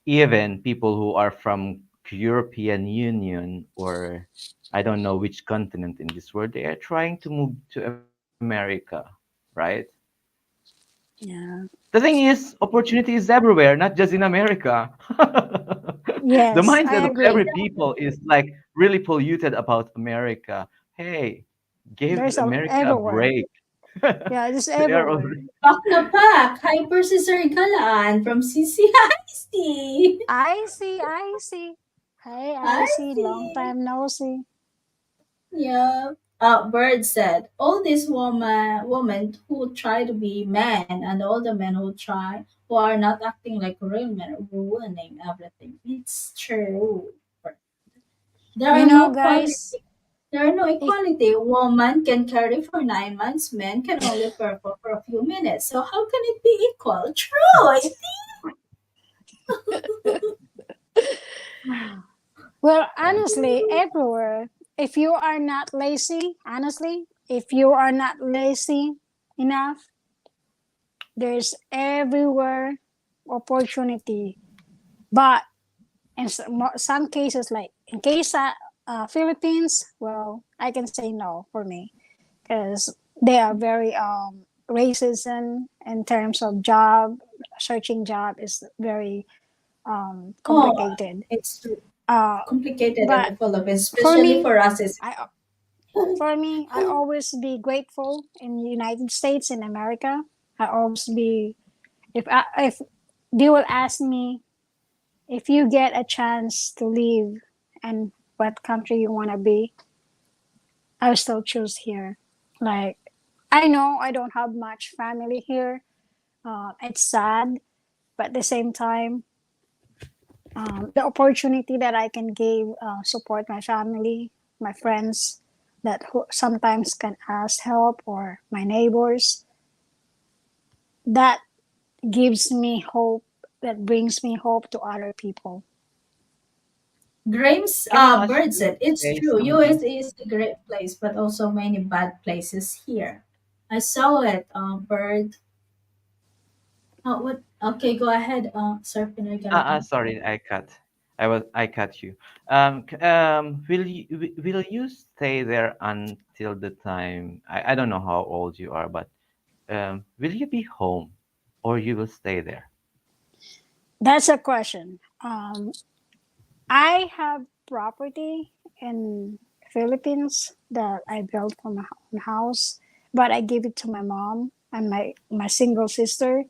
even people who are from European Union, or I don't know which continent in this world, they are trying to move to America, right? Yeah. The thing is, opportunity is everywhere, not just in America. The Yes, mindset I of every agree. people is like really polluted about America. Hey, give There's a America a everywhere. break. Yeah, it's They are everywhere. already. Pak na pak! Hyper si Sir Galaan from CCIC. I see, I see. Hey, I I see. Long see. time no see. Yeah. Bird said, all these women who try to be men and all the men who are not acting like real men are ruining everything. It's true. There You are know, no guys, quality. There are no if equality. Woman can carry for 9 months. Men can only perform for a few minutes. So how can it be equal? True. well, Yeah. honestly, everywhere. If you are not lazy, honestly, if you are not lazy enough, there's everywhere opportunity. But in some cases, like in case Philippines, well, I can say no for me because they are very racism in terms of job. Searching job is very Oh, complicated. it's Uh, complicated in but the Philippines, for especially me, for us. It's I I always be grateful in the United States in America. I always be if they will ask me if you get a chance to live and what country you want to be, I'll still choose here. Like I know I don't have much family here. It's sad, but at the same time, the opportunity that I can give support my family, my friends, that sometimes can ask help, or my neighbors, that gives me hope. That brings me hope to other people. Graham's Can I ask Bird you said, to it's say true. something? USA is a great place, but also many bad places here. I saw it, Bird. What? Okay, go ahead, Sir Pinagala. Sorry, I cut you. Will you stay there until the time? I don't know how old you are, but will you be home, or you will stay there? That's a question. I have property in Philippines that I built for my own house, but I gave it to my mom and my single sister.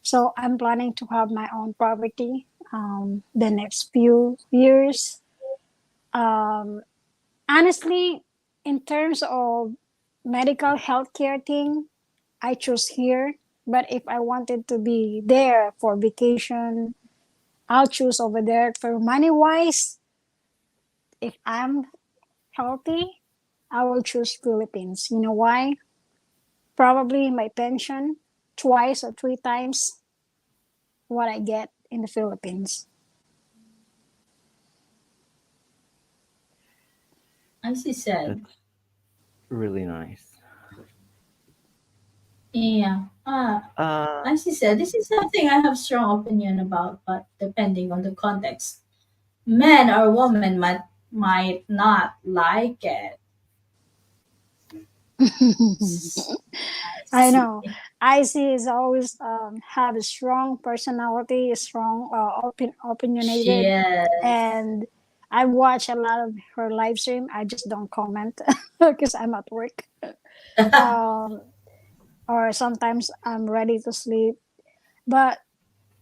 So I'm planning to have my own property the next few years. Um, honestly, in terms of medical healthcare thing, I choose here. But if I wanted to be there for vacation, I'll choose over there. For money wise, if I'm healthy, I will choose Philippines. You know why? Probably my pension twice or three times what I get in the Philippines. As he said, That's really nice. yeah. Uh, As he said, this is something I have strong opinion about, but depending on the context, men or women might not like it. I I see. know. IC is always have a strong personality, strong, opinionated, Yes. and I watch a lot of her live stream. I just don't comment because I'm at work, um, or sometimes I'm ready to sleep. But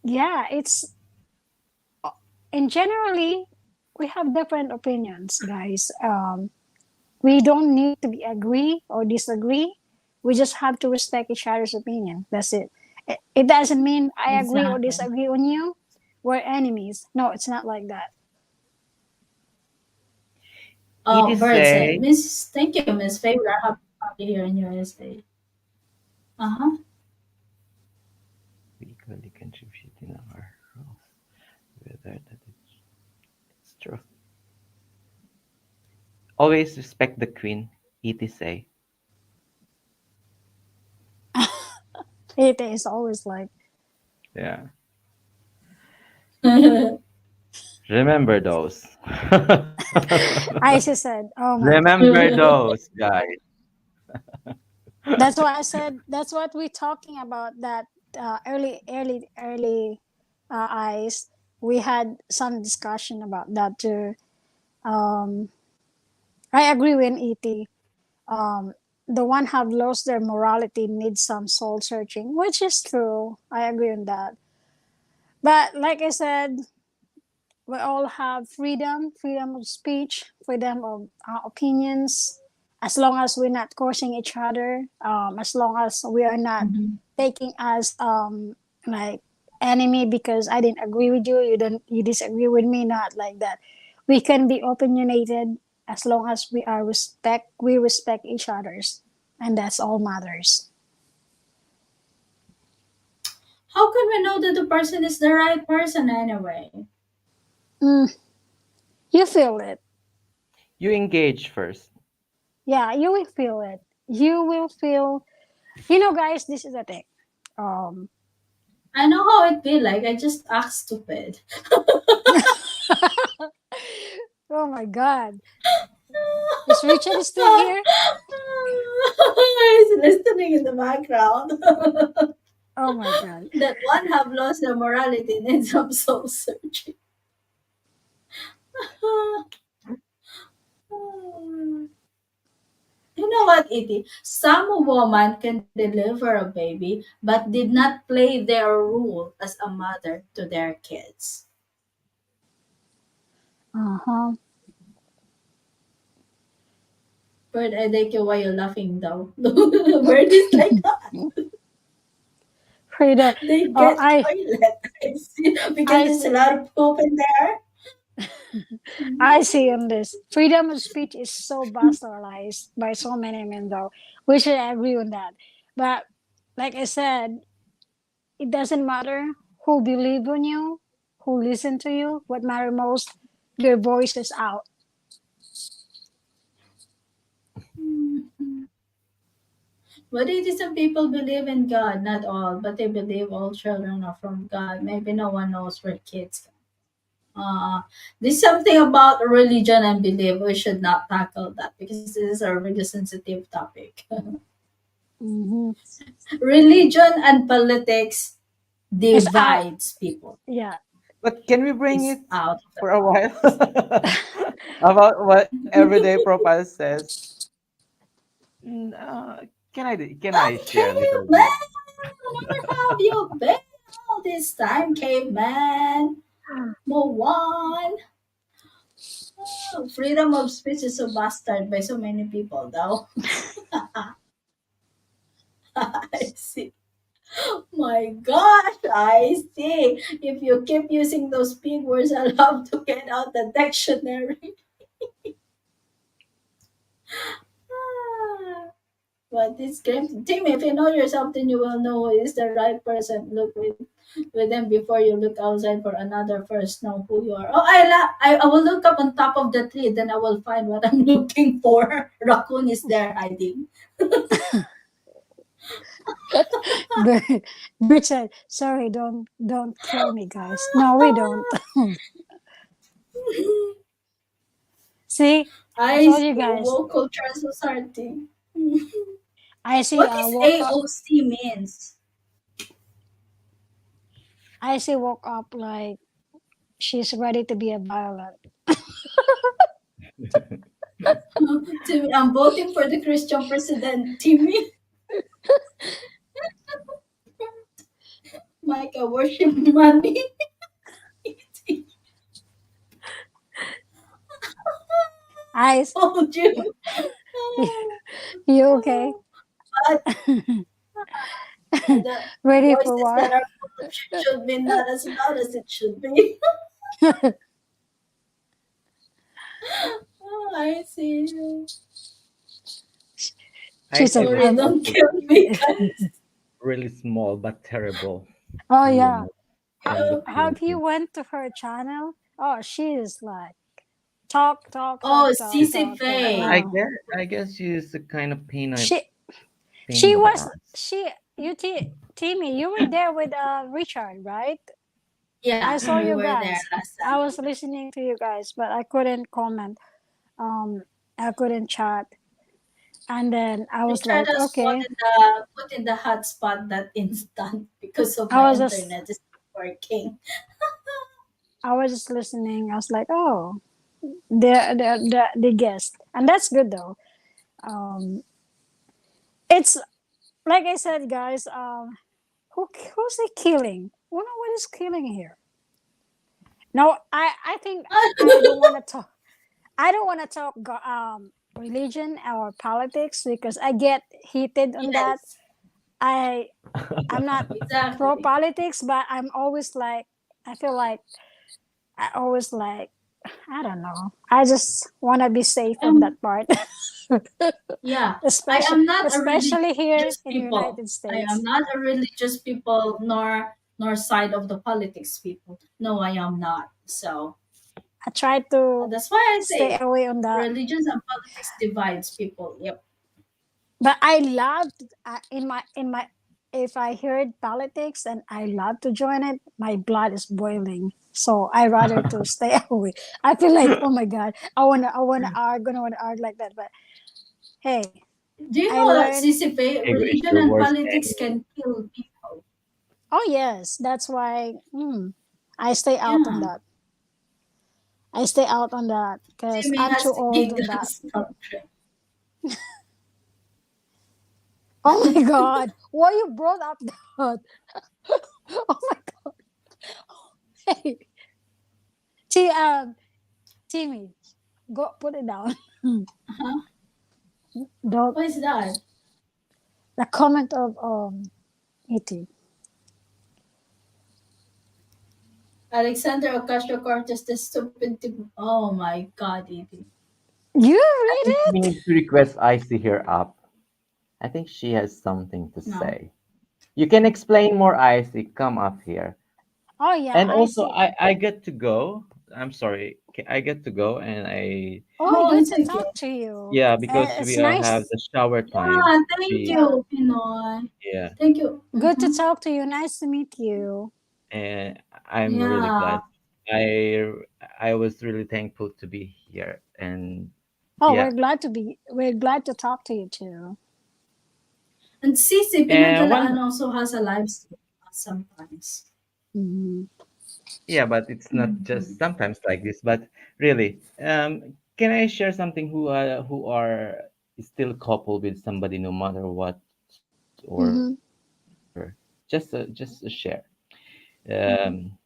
yeah, it's in generally we have different opinions, guys. We don't need to be agree or disagree. We just have to respect each other's opinion. That's it. It doesn't mean I agree or Exactly. disagree on you. We're enemies. No, it's not like that. it is Bird said, say Miss, thank you, Miss Favor. Happy here in USA. Uh huh. we equally contribute in our roles, whether that it's true. Always respect the queen. It is say. It is always like Yeah. Remember those. I just said, oh my God. Remember those, guys. That's why I said, that's what we're talking about. That early eyes. We had some discussion about that too. Um, I agree with Et. Um, the one have lost their morality needs some soul searching, which is true. I agree on that. But like I said, we all have freedom, freedom of speech, freedom of opinions, as long as we're not cursing each other, as long as we are not Mhm. taking as like enemy because I didn't agree with you, you disagree with me, not like that. We can be opinionated as long as we respect each other's, and that's all matters. How can we know that the person is the right person anyway? Mm, you feel it. You engage first. Yeah, you will feel it. You will feel, you know, guys, this is the thing. Um, I know how it be like. I just act stupid. oh my God. Is Richard still here? He's listening in the background. Oh my God. That one have lost their morality needs some soul searching. You know what, Iti? Some woman can deliver a baby but did not play their role as a mother to their kids. Uh-huh. Bird, I like you why you're laughing though. Bird is like that. Frida. They Oh, get toilet. I see. Because I there's a see, lot of poop in there. I see on this. Freedom of speech is so bastardized by so many men though. We should agree on that. But like I said, it doesn't matter who believe in you, who listen to you. What matter most, your voice is out. But it is some people believe in God, not all, but they believe all children are from God. Maybe no one knows where kids come. There's something about religion and belief. We should not tackle that because this is a really sensitive topic. Mm-hmm. Religion and politics It's out. divides people. Yeah. But can we bring It's it out of for a while about what everyday profile says? Can I share a little caveman! bit? Where have you been all this time, caveman? Moan. Freedom of speech is so bastard by so many people, though. I see. My gosh, I see. If you keep using those big words, I'll have to get out the dictionary. Ah, but it's great. Tim, if you know yourself, then you will know who is the right person. Look with them before you look outside for another first. Know who you are. Oh, I will look up on top of the tree, then I will find what I'm looking for. Raccoon is there hiding. But Richard, sorry, don't kill me, guys. No, we don't. See, I I told you see guys. woke culture society. I see. What is AOC means? I see. Woke up like she's ready to be a violent. Timmy, I'm voting for the Christian president, Timmy. Micah worship money. I. Told you. You okay? But the Ready for voices war? that are full of shit should be not as loud as it should be. Oh, I see. I She's a. think Sorry, it's don't also kill me, guys. really small but terrible Oh yeah. humor from the Have you Philippines. went to her channel? Oh, she is like Oh, Sissy talk. I Faye. Oh, guess I guess she's a kind of she pain she in the was ass. she you Timmy, you were there with Richard, right? I Yeah, saw we you were there guys. last I was Sunday. listening to you guys, but I couldn't comment. Um, I couldn't chat, and then I They was tried like, us okay. put in the hotspot that instant because of I my was just, internet is not working. I was just listening. I was like, oh, the guest, and that's good though. Um, it's like I said, guys. Who's he killing? What is killing here? No, I think I don't want to talk. I don't want to talk religion or politics because I get heated on that. Yes, I I'm not pro exactly. politics, but I'm always like I feel like I always like I don't know. I just want to be safe on Um, that part, yeah, I especially am not a especially here religious in the people. United I am States. not a religious people, nor side of the politics people. No, I am not. So I try to that's why I stay say away on that. religions and politics divides people. Yep. But I loved in my if I heard politics and I love to join it, my blood is boiling. So I rather to stay away. I feel like, oh my god, I wanna argue like that. But hey, Do you I know that learned. CCP, Ego is religion your and worst politics enemy. can kill people? Oh yes, that's why I stay out on Yeah. that. I stay out on that because Timmy I'm has too to old give on that. us doctrine. Oh my god, why you brought up that? Oh my god. Hey, Timmy, go put it down. Huh? Don't What is that? the comment of it. Alexander Ocasio-Cortez, the stupid. Oh my God, Edie. You I read think we it? need to request Icy here up. I think she has something to No. say. You can explain more, Icy. Come up here. Oh yeah, And I also, see. I get to go. I'm sorry, I get to go, and Oh, Oh, good it's to okay. talk to you. yeah, because It's we all have nice. the shower time. Yeah, thank We Yeah, you, Pinoy. Yeah, Thank you. good to Mm-hmm. talk to you. Nice to meet you. and I'm really Yeah. glad. I I was really thankful to be here, and Oh, yeah, we're glad to talk to you too. And Cici, Pinoy and Galaan one also has a live stream sometimes. Hmm. yeah, but it's not Mm-hmm. just sometimes like this. But really, can I share something who are still coupled with somebody no matter what, or Hmm. just a share. Mm-hmm. Um,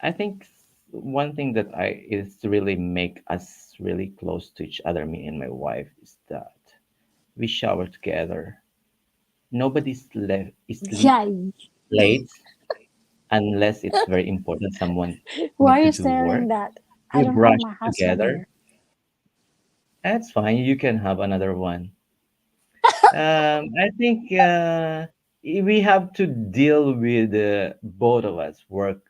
I think one thing that I is to really make us really close to each other, me and my wife, is that we shower together. Nobody's sleep Yeah. late unless it's very important. Someone Why need are to you do work. staring that? I We don't have brush my husband together. here. That's fine. You can have another one. I think we have to deal with both of us work,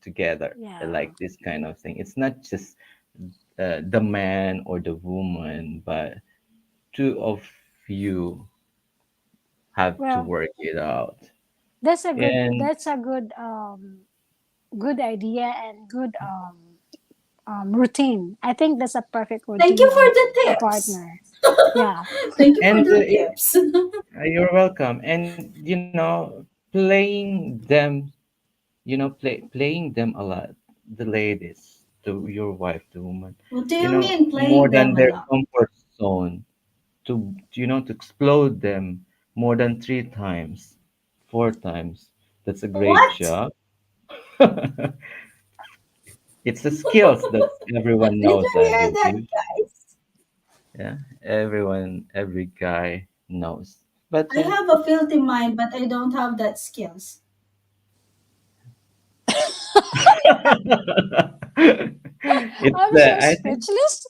together, Yeah. like this kind of thing. It's not just the man or the woman, but two of you have to Well, work it out. that's a good And that's a good idea and good routine. I think that's a perfect Thank you routine for on the a tips. partner. Yeah. Thank you for and the tips. you're welcome. And playing them, playing them a lot. The ladies, your wife, the woman, What do you mean more playing than them a their lot? comfort zone. To explode them more than 3 times, 4 times. That's a great What? job. It's the skills that everyone Did knows, you I hear that, believe. guys? Yeah, every guy knows. But I yeah, have a filthy mind, but I don't have that skills. it's I'm so I think speechless.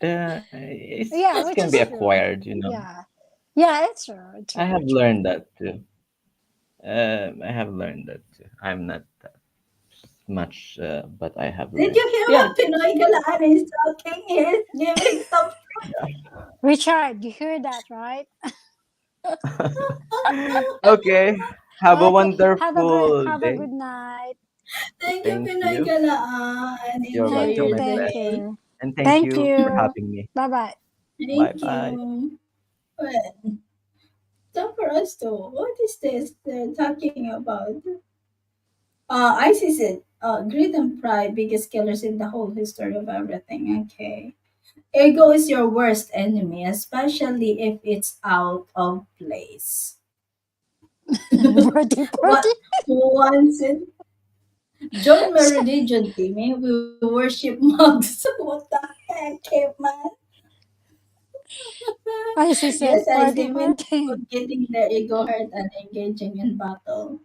it's Yeah, skills which can be is true. acquired. Yeah. Yeah, it's true. It's I have really true. learned that too. I have learned that too. I'm not that much, but I have Did learned. you hear Yeah. what Pinoy Galaan is talking? He is giving some. Richard, you hear that, right? Okay. Have a Okay. wonderful Have a day. good night. Thank you, Thank Pinoy you. Galaan. You're Enjoy Thank your you. welcome, my Thank friend. day. you. And thank Thank you for you. having me. Bye bye. Bye Thank bye. you. Well, time for us to, what is this they're talking about? ISIS said, greed and pride, biggest killers in the whole history of everything. Okay. Ego is your worst enemy, especially if it's out of place. Birthday party. What once it join my religion, Timmy. We worship mugs. What the heck, caveman? I see Yes, said I party see many people party. getting their ego hurt and engaging in battle.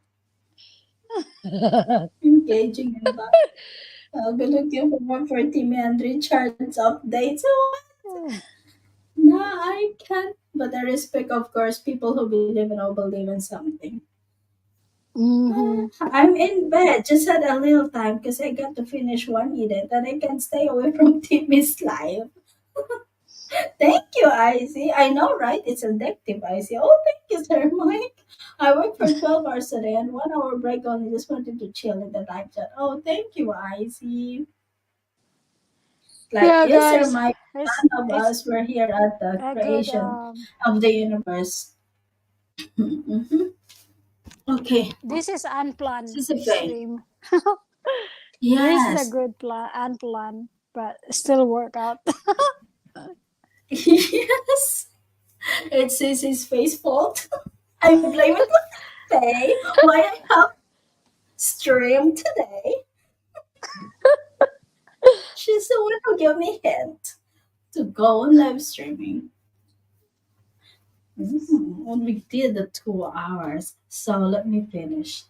Engaging in battle. I'll be looking forward for Timmy and Richard's updates. What? No, I can't. But I respect, of course, people who believe in or believe in something. Mm-hmm. I'm in bed. Just had a little time because I got to finish one edit and I can stay away from Timmy's live. Thank you, Icy. I know, right? It's addictive, Icy. Oh, thank you, Sir Mike. I work for 12 hours a day and 1 hour break only. Just wanted to chill in the live chat. Oh, thank you, Icy. Like, Yeah, yes, Sir guys. Mike, It's none of it's us were here at the a good creation of the universe. Mhm. Okay, this is unplanned this is a thing. stream. This is a Yes. good plan, unplanned, but still work out. Yes. It's Sissy's face fault. I blame it on Faye. Why I have streamed today. She's the one who gave me hint to go on live streaming. When we did the 2 hours. So let me finish.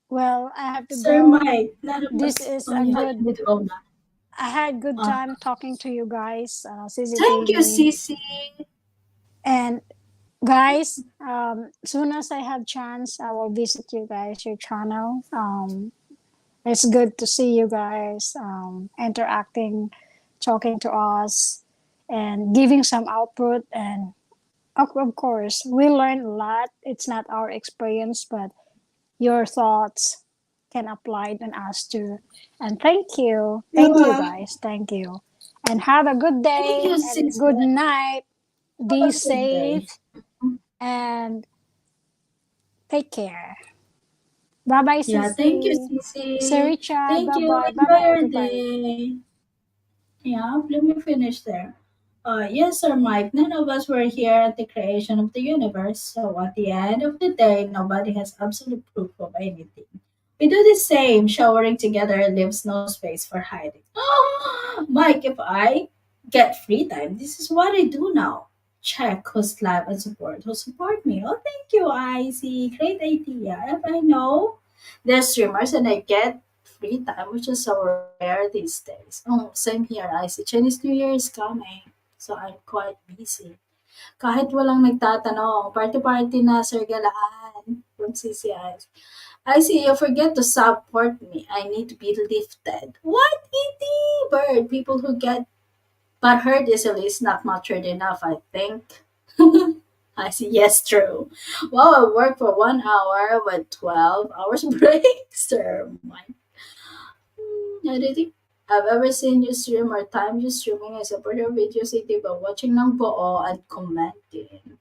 Well, I have to Sir go. Mike, none of This us. is Oh a yeah, good. you need to go now. I had good Uh, time talking to you guys, Thank you, CCTV, Sissy. and guys. Soon as I have chance, I will visit you guys your channel. It's good to see you guys interacting, talking to us, and giving some output. And of course, we learn a lot. It's not our experience, but your thoughts can apply on us too. And thank you Yeah. guys, thank you, and have a good Thank day you, and Sissy. good night. Have Be a good day. safe and take care. Bye bye, Yeah, thank you, Sissy. Sir Sissy. Richard, Thank bye you. bye. Bye Enjoy bye, your everybody. day. Yeah, let me finish there. Yes, Sir Mike, none of us were here at the creation of the universe, so at the end of the day, nobody has absolute proof of anything. We do the same, showering together leaves no space for hiding. Mike, if I get free time, this is what I do now. Check who's live and support who support me. Oh, thank you, Icy. Great idea. If I know there's streamers and I get free time, which is so rare these days. Oh, same here, Icy. Chinese New Year is coming, so I'm quite busy. Kahit walang nagtatanong, party-party na, Sir Galaan. From CCI. I see you forget to support me. I need to be lifted. What, E.T. Bird? People who get but hurt easily is not matured enough, I think. I see. Yes, true. Wow, I work for 1 hour with 12 hours break. Sir, my editing. I've ever seen you stream or time you streaming. I support your videos, ET, but watching ng buo and commenting.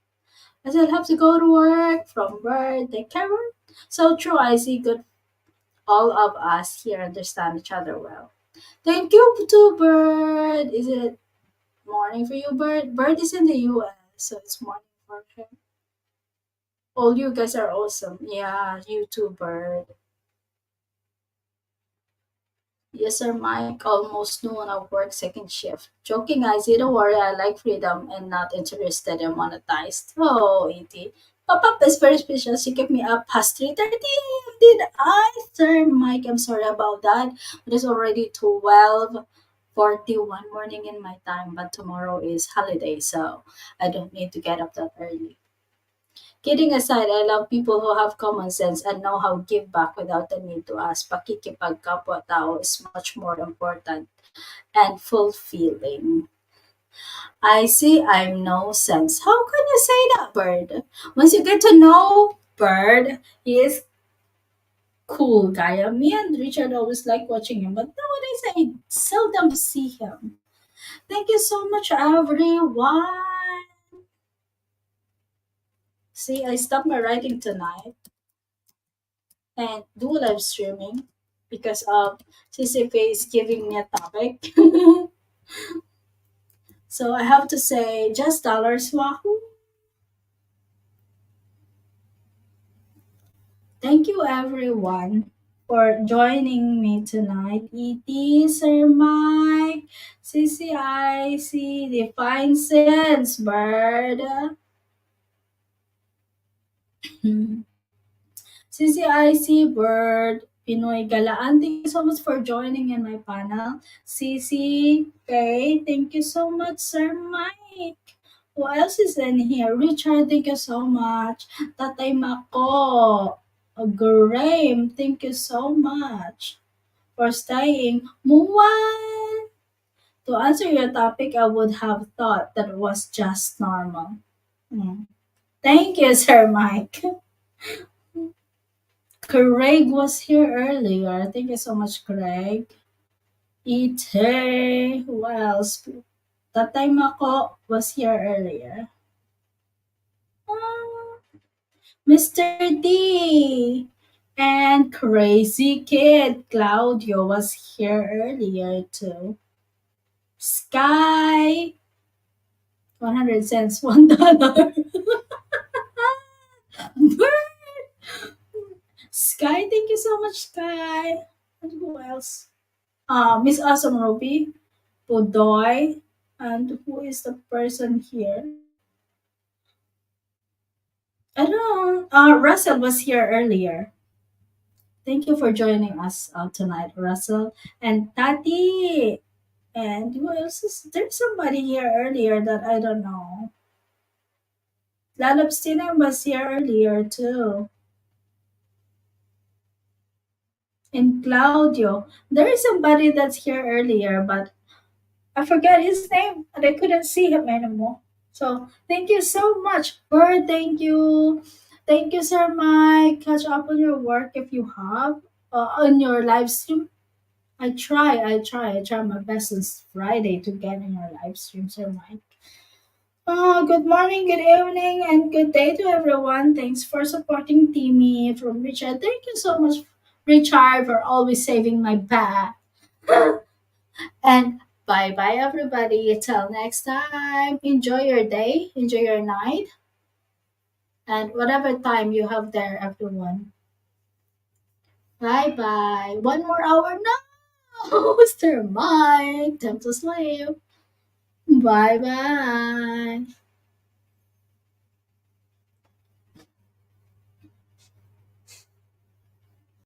I still have to go to work from work, take care of. So true, I see good all of us here understand each other well. Thank you to Bird. Is it morning for you, Bird? Bird is in the US, so it's morning for him. All you guys are awesome. Yeah, you too, Bird. Yes, sir, Mike. Almost noon. I work second shift. Joking, I say, don't worry. I like freedom and not interested in monetized. Oh, E.T. Pop-up is very special. She kept me up past 3:30 a.m. Did I, sir Mike? I'm sorry about that. It is already 12:41 morning in my time, but tomorrow is holiday, so I don't need to get up that early. Kidding aside, I love people who have common sense and know how to give back without the need to ask. Pakikipagkapwa-tao is much more important and fulfilling. I see I'm no sense. How can you say that, Bird? Once you get to know Bird, he is cool guy. Me and Richard always like watching him, but nowadays I seldom see him. Thank you so much, everyone. See, I stopped my writing tonight and do live streaming because CCP is giving me a topic. So I have to say just dollars wahoo. Thank you everyone for joining me tonight. ET, Sir Mike, CCIC, Define Sense, Bird. CCIC, Bird, Pinoy Galaan. Thank you so much for joining in my panel. CC, Kay, thank you so much, Sir Mike. Who else is in here? Richard, thank you so much. Tatay Mako, Graham, thank you so much for staying. Muwan! To answer your topic, I would have thought that it was just normal. Hmm. Thank you, Sir Mike. Craig was here earlier. Thank you so much, Craig. Ite, who else? Tatay Mako was here earlier. Ah, Mr. D. And Crazy Kid Claudio was here earlier too. Sky, 100 cents, $1. Sky, thank you so much, Sky. And who else? Miss Awesome Ruby, Pudoy, and who is the person here? I don't know. Russell was here earlier. Thank you for joining us tonight, Russell. And Tati. And who else is there's somebody here earlier that I don't know. Lalabstina was here earlier too. And Claudio. There is somebody that's here earlier, but I forgot his name and I couldn't see him anymore. So thank you so much, Bird. Thank you. Thank you, Sir Mike. Catch up on your work if you have on your live stream. I try my best since Friday to get in your live stream, Sir Mike. Good morning, good evening, and good day to everyone. Thanks for supporting Timmy from Richard. Thank you so much, Richard, for always saving my back. And bye bye, everybody. Till next time. Enjoy your day, enjoy your night, and whatever time you have there, everyone. Bye bye. One more hour now, Mr. Mike. Time to sleep. Bye bye.